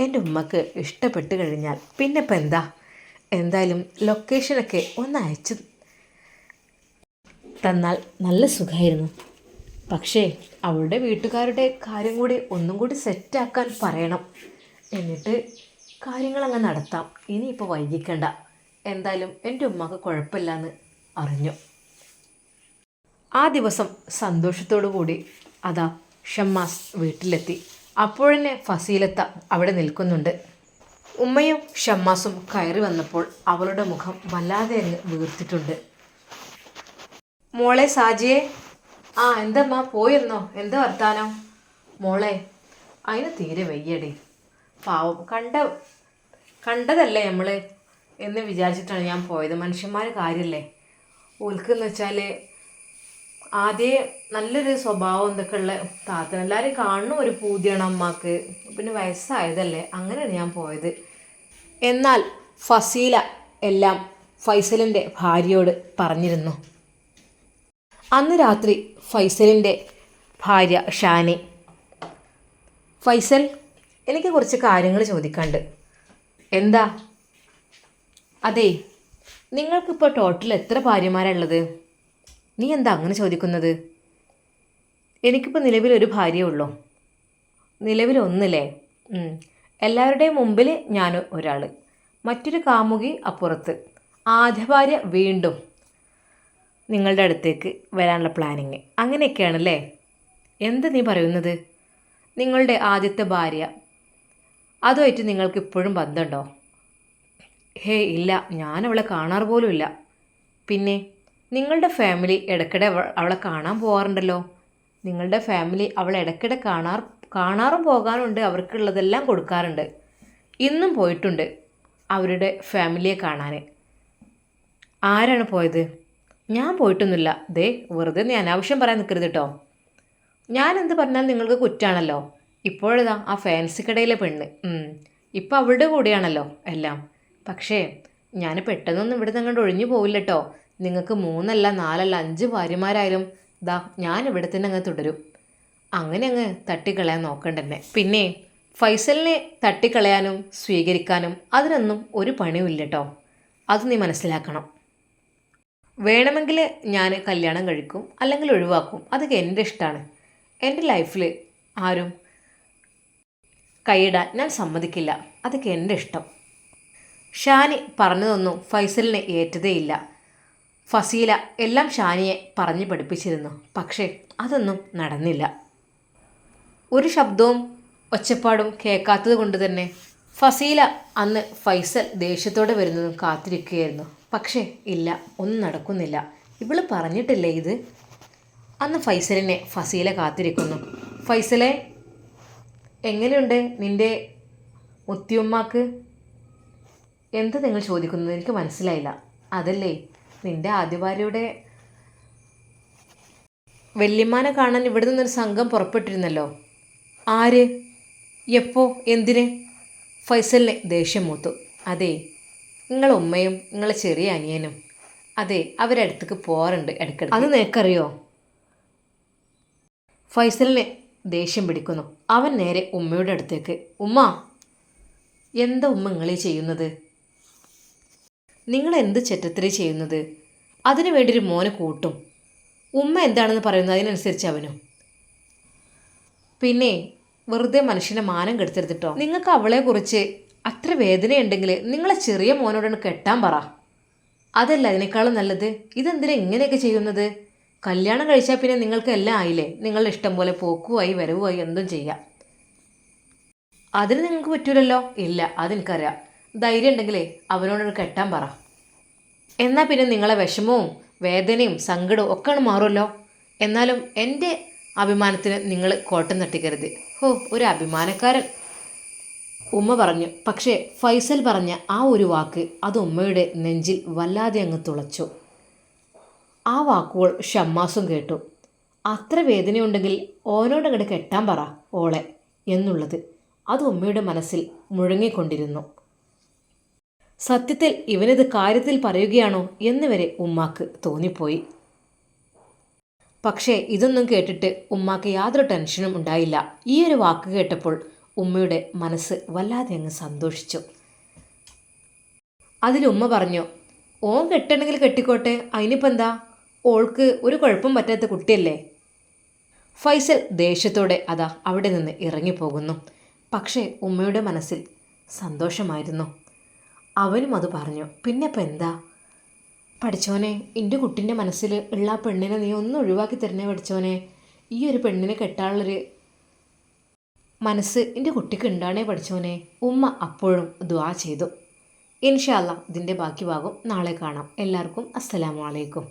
എൻ്റെ ഉമ്മക്ക് ഇഷ്ടപ്പെട്ട് കഴിഞ്ഞാൽ പിന്നെ ഇപ്പം എന്താ? എന്തായാലും ലൊക്കേഷനൊക്കെ ഒന്ന് അയച്ചു തന്നാൽ നല്ല സുഖമായിരുന്നു. പക്ഷേ അവളുടെ വീട്ടുകാരുടെ കാര്യം കൂടി ഒന്നും കൂടി സെറ്റാക്കാൻ പറയണം. എന്നിട്ട് കാര്യങ്ങളങ്ങ് നടത്താം. ഇനിയിപ്പോൾ വൈകിക്കണ്ട. എന്തായാലും എൻ്റെ ഉമ്മക്ക് കുഴപ്പമില്ലയെന്ന് അറിഞ്ഞു. ആ ദിവസം സന്തോഷത്തോടു കൂടി അതാ ഷമ്മാസ് വീട്ടിലെത്തി. അപ്പോഴന്നെ ഫസീലത്ത അവിടെ നിൽക്കുന്നുണ്ട്. ഉമ്മയും ഷമ്മാസും കയറി വന്നപ്പോൾ അവളുടെ മുഖം വല്ലാതെ അങ്ങ് വീർത്തിട്ടുണ്ട്. മോളെ സാജിയെ. ആ എന്തമ്മ പോയെന്നോ? എന്താ വർത്താനം? മോളെ, അതിന് തീരെ വയ്യടി. പാവം കണ്ടതല്ലേ നമ്മൾ എന്ന് വിചാരിച്ചിട്ടാണ് ഞാൻ പോയത്. മനുഷ്യന്മാർ കാര്യമല്ലേ ഓൽക്കെന്ന് വെച്ചാൽ ആദ്യം നല്ലൊരു സ്വഭാവം എന്തൊക്കെ ഉള്ള താത്തൻ. എല്ലാവരും കാണുന്ന ഒരു പൂതിയാണ് അമ്മക്ക്. പിന്നെ വയസ്സായതല്ലേ, അങ്ങനെയാണ് ഞാൻ പോയത്. എന്നാൽ ഫസീല എല്ലാം ഫൈസലിൻ്റെ ഭാര്യയോട് പറഞ്ഞിരുന്നു. അന്ന് രാത്രി ഫൈസലിൻ്റെ ഭാര്യ ഷാനി, ഫൈസൽ, എനിക്ക് കുറച്ച് കാര്യങ്ങൾ ചോദിക്കാണ്ട്. എന്താ? അതെ, നിങ്ങൾക്കിപ്പോൾ ടോട്ടൽ എത്ര ഭാര്യമാരുള്ളത്? നീ എന്താ അങ്ങനെ ചോദിക്കുന്നത്? എനിക്കിപ്പോൾ നിലവിലൊരു ഭാര്യയേ ഉള്ളൂ. നിലവിലൊന്നില്ലേ? എല്ലാവരുടെയും മുമ്പിൽ ഞാൻ ഒരാൾ, മറ്റൊരു കാമുകി അപ്പുറത്ത്. ആദ്യ ഭാര്യ വീണ്ടും നിങ്ങളുടെ അടുത്തേക്ക് വരാനുള്ള പ്ലാനിങ്. അങ്ങനെയൊക്കെയാണല്ലേ? എന്ത് നീ പറയുന്നത്? നിങ്ങളുടെ ആദ്യത്തെ ഭാര്യ, അതുമായിട്ട് നിങ്ങൾക്ക് ഇപ്പോഴും ബന്ധമുണ്ടോ? ഹേ ഇല്ല, ഞാനവളെ കാണാറ് പോലും ഇല്ല. പിന്നെ നിങ്ങളുടെ ഫാമിലി ഇടയ്ക്കിടെ അവളെ കാണാൻ പോകാറുണ്ടല്ലോ. നിങ്ങളുടെ ഫാമിലി അവളെ ഇടയ്ക്കിടെ കാണാറും പോകാറുണ്ട്, അവർക്കുള്ളതെല്ലാം കൊടുക്കാറുണ്ട്. ഇന്നും പോയിട്ടുണ്ട് അവരുടെ ഫാമിലിയെ കാണാൻ. ആരാണ് പോയത്? ഞാൻ പോയിട്ടൊന്നുമില്ല. ദേ വെറുതെ നീ അനാവശ്യം പറയാൻ നിൽക്കരുത് കേട്ടോ. ഞാൻ എന്ത് പറഞ്ഞാൽ നിങ്ങൾക്ക് കുറ്റാണല്ലോ. ഇപ്പോഴതാ ആ ഫാൻസി കടയിലെ പെണ്ണ്, ഇപ്പം അവളുടെ കൂടെയാണല്ലോ എല്ലാം. പക്ഷേ ഞാൻ പെട്ടെന്നൊന്നും ഇവിടെ നിന്ന് ഒഴിഞ്ഞു പോവില്ല കേട്ടോ. നിങ്ങൾക്ക് 3 അല്ല 4 അല്ല 5 ഭാര്യമാരായാലും ദാ ഞാൻ ഇവിടെ തന്നെ അങ്ങ് തുടരും. അങ്ങനെ അങ്ങ് തട്ടിക്കളയാൻ നോക്കണ്ടെന്നെ. പിന്നെ ഫൈസലിനെ തട്ടിക്കളയാനും സ്വീകരിക്കാനും അതിനൊന്നും ഒരു പണിയുമില്ല കേട്ടോ. അത് നീ മനസ്സിലാക്കണം. വേണമെങ്കിൽ ഞാൻ കല്യാണം കഴിക്കും, അല്ലെങ്കിൽ ഒഴിവാക്കും. അതൊക്കെ എൻ്റെ ഇഷ്ടമാണ്. എൻ്റെ ലൈഫിൽ ആരും കൈയിടാൻ ഞാൻ സമ്മതിക്കില്ല. അതൊക്കെ എൻ്റെ ഇഷ്ടം. ഷാനി പറഞ്ഞതൊന്നും ഫൈസലിനെ ഏറ്റതേയില്ല. ഫസീല എല്ലാം ഷാനിയെ പറഞ്ഞു പഠിപ്പിച്ചിരുന്നു. പക്ഷേ അതൊന്നും നടന്നില്ല. ഒരു ശബ്ദവും ഒച്ചപ്പാടും കേൾക്കാത്തത് കൊണ്ട് തന്നെ ഫസീല അന്ന് ഫൈസൽ ദേഷ്യത്തോടെ വരുന്നതും കാത്തിരിക്കുകയായിരുന്നു. പക്ഷേ ഇല്ല, ഒന്നും നടക്കുന്നില്ല. ഇവള് പറഞ്ഞിട്ടില്ലേ ഇത്? അന്ന് ഫൈസലിനെ ഫസീല കാത്തിരിക്കുന്നു. ഫൈസലെ, എങ്ങനെയുണ്ട് നിൻ്റെ മുത്തിയുമ്മാക്ക്? എന്ത് നിങ്ങൾ ചോദിക്കുന്നത്? എനിക്ക് മനസ്സിലായില്ല. അതല്ലേ, നിൻ്റെ ആദ്യ ഭാര്യയുടെ വല്യമ്മാനെ കാണാൻ ഇവിടെ നിന്നൊരു സംഘം പുറപ്പെട്ടിരുന്നല്ലോ. ആര്? എപ്പോ? എന്തിന്? ഫൈസലിനെ ദേഷ്യം മൂത്തു. അതെ, നിങ്ങളെ ഉമ്മയും നിങ്ങളെ ചെറിയ അനിയനും അതെ അവരടുത്തേക്ക് പോകാറുണ്ട് ഇടയ്ക്കിടയ്ക്ക്. അത് നിനക്കറിയോ? ഫൈസലിനെ ദേഷ്യം പിടിക്കുന്നു. അവൻ നേരെ ഉമ്മയുടെ അടുത്തേക്ക്. ഉമ്മ, എന്താ ഉമ്മ നിങ്ങളീ ചെയ്യുന്നത്? നിങ്ങൾ എന്ത് ചെറ്റത്തിരി ചെയ്യുന്നത്? അതിനു വേണ്ടി ഒരു മോനെ കൂട്ടും. ഉമ്മ എന്താണെന്ന് പറയുന്നത് അതിനനുസരിച്ച് അവനും. പിന്നെ വെറുതെ മനുഷ്യനെ മാനം കെടുത്തരുതിട്ടോ. നിങ്ങൾക്ക് അവളെക്കുറിച്ച് അത്ര വേദനയുണ്ടെങ്കിൽ നിങ്ങളെ ചെറിയ മോനോടാണ് കെട്ടാൻ പറ. അതല്ല അതിനേക്കാളും നല്ലത്. ഇതെന്തിനാ ഇങ്ങനെയൊക്കെ ചെയ്യുന്നത്? കല്യാണം കഴിച്ചാൽ പിന്നെ നിങ്ങൾക്ക് എല്ലാം ആയില്ലേ. നിങ്ങളുടെ ഇഷ്ടം പോലെ പോക്കുമായി വരവുമായി എന്തും ചെയ്യാം. അതിന് നിങ്ങൾക്ക് പറ്റൂലല്ലോ. ഇല്ല, അതെനിക്കറിയാം. ധൈര്യം ഉണ്ടെങ്കിലേ അവനോട് കെട്ടാൻ പറ. എന്നാൽ പിന്നെ നിങ്ങളെ വിഷമവും വേദനയും സങ്കടവും ഒക്കെ മാറുമല്ലോ. എന്നാലും എൻ്റെ അഭിമാനത്തിന് നിങ്ങൾ കോട്ടം തട്ടിക്കരുത്. ഒരു അഭിമാനക്കാരൻ, ഉമ്മ പറഞ്ഞു. പക്ഷേ ഫൈസൽ പറഞ്ഞ ആ ഒരു വാക്ക് അത് ഉമ്മയുടെ നെഞ്ചിൽ വല്ലാതെ അങ്ങ് തുളച്ചു. ആ വാക്കുകൾ ഷമ്മാസും കേട്ടു. അത്ര വേദനയുണ്ടെങ്കിൽ ഓനോടങ്ങോട്ട് കെട്ടാൻ പറ ഓളെ എന്നുള്ളത് അത് ഉമ്മയുടെ മനസ്സിൽ മുഴങ്ങിക്കൊണ്ടിരുന്നു. സത്യത്തിൽ ഇവനിത് കാര്യത്തിൽ പറയുകയാണോ എന്ന് വരെ ഉമ്മാക്ക് തോന്നിപ്പോയി. പക്ഷേ ഇതൊന്നും കേട്ടിട്ട് ഉമ്മാക്ക് യാതൊരു ടെൻഷനും ഉണ്ടായില്ല. ഈ ഒരു വാക്ക് കേട്ടപ്പോൾ ഉമ്മയുടെ മനസ്സ് വല്ലാതെ അങ്ങ് സന്തോഷിച്ചു. അതിലുമ്മ പറഞ്ഞു, ഓൻ കെട്ടണമെങ്കിൽ കെട്ടിക്കോട്ടെ, അതിനിപ്പോൾ എന്താ? ഓൾക്ക് ഒരു കുഴപ്പം പറ്റാത്ത കുട്ടിയല്ലേ. ഫൈസൽ ദേഷ്യത്തോടെ അതാ അവിടെ നിന്ന് ഇറങ്ങിപ്പോകുന്നു. പക്ഷേ ഉമ്മയുടെ മനസ്സിൽ സന്തോഷമായിരുന്നു. അവനും അത് പറഞ്ഞു. പിന്നെ ഇപ്പം എന്താ? പഠിച്ചോനെ, എൻ്റെ കുട്ടീൻ്റെ മനസ്സിൽ ഉള്ള ആ പെണ്ണിനെ നീ ഒന്ന് ഒഴിവാക്കി തരണേ പഠിച്ചോനെ. ഈ ഒരു പെണ്ണിനെ കെട്ടാനുള്ളൊരു മനസ്സ് എൻ്റെ കുട്ടിക്ക് ഉണ്ടാണേ പഠിച്ചോനെ. ഉമ്മ അപ്പോഴും ദുആ ചെയ്തു. ഇൻഷാ അല്ലാഹ് ഇതിൻ്റെ ബാക്കി ഭാഗം നാളെ കാണാം. എല്ലാവർക്കും അസ്സലാമു അലൈക്കും.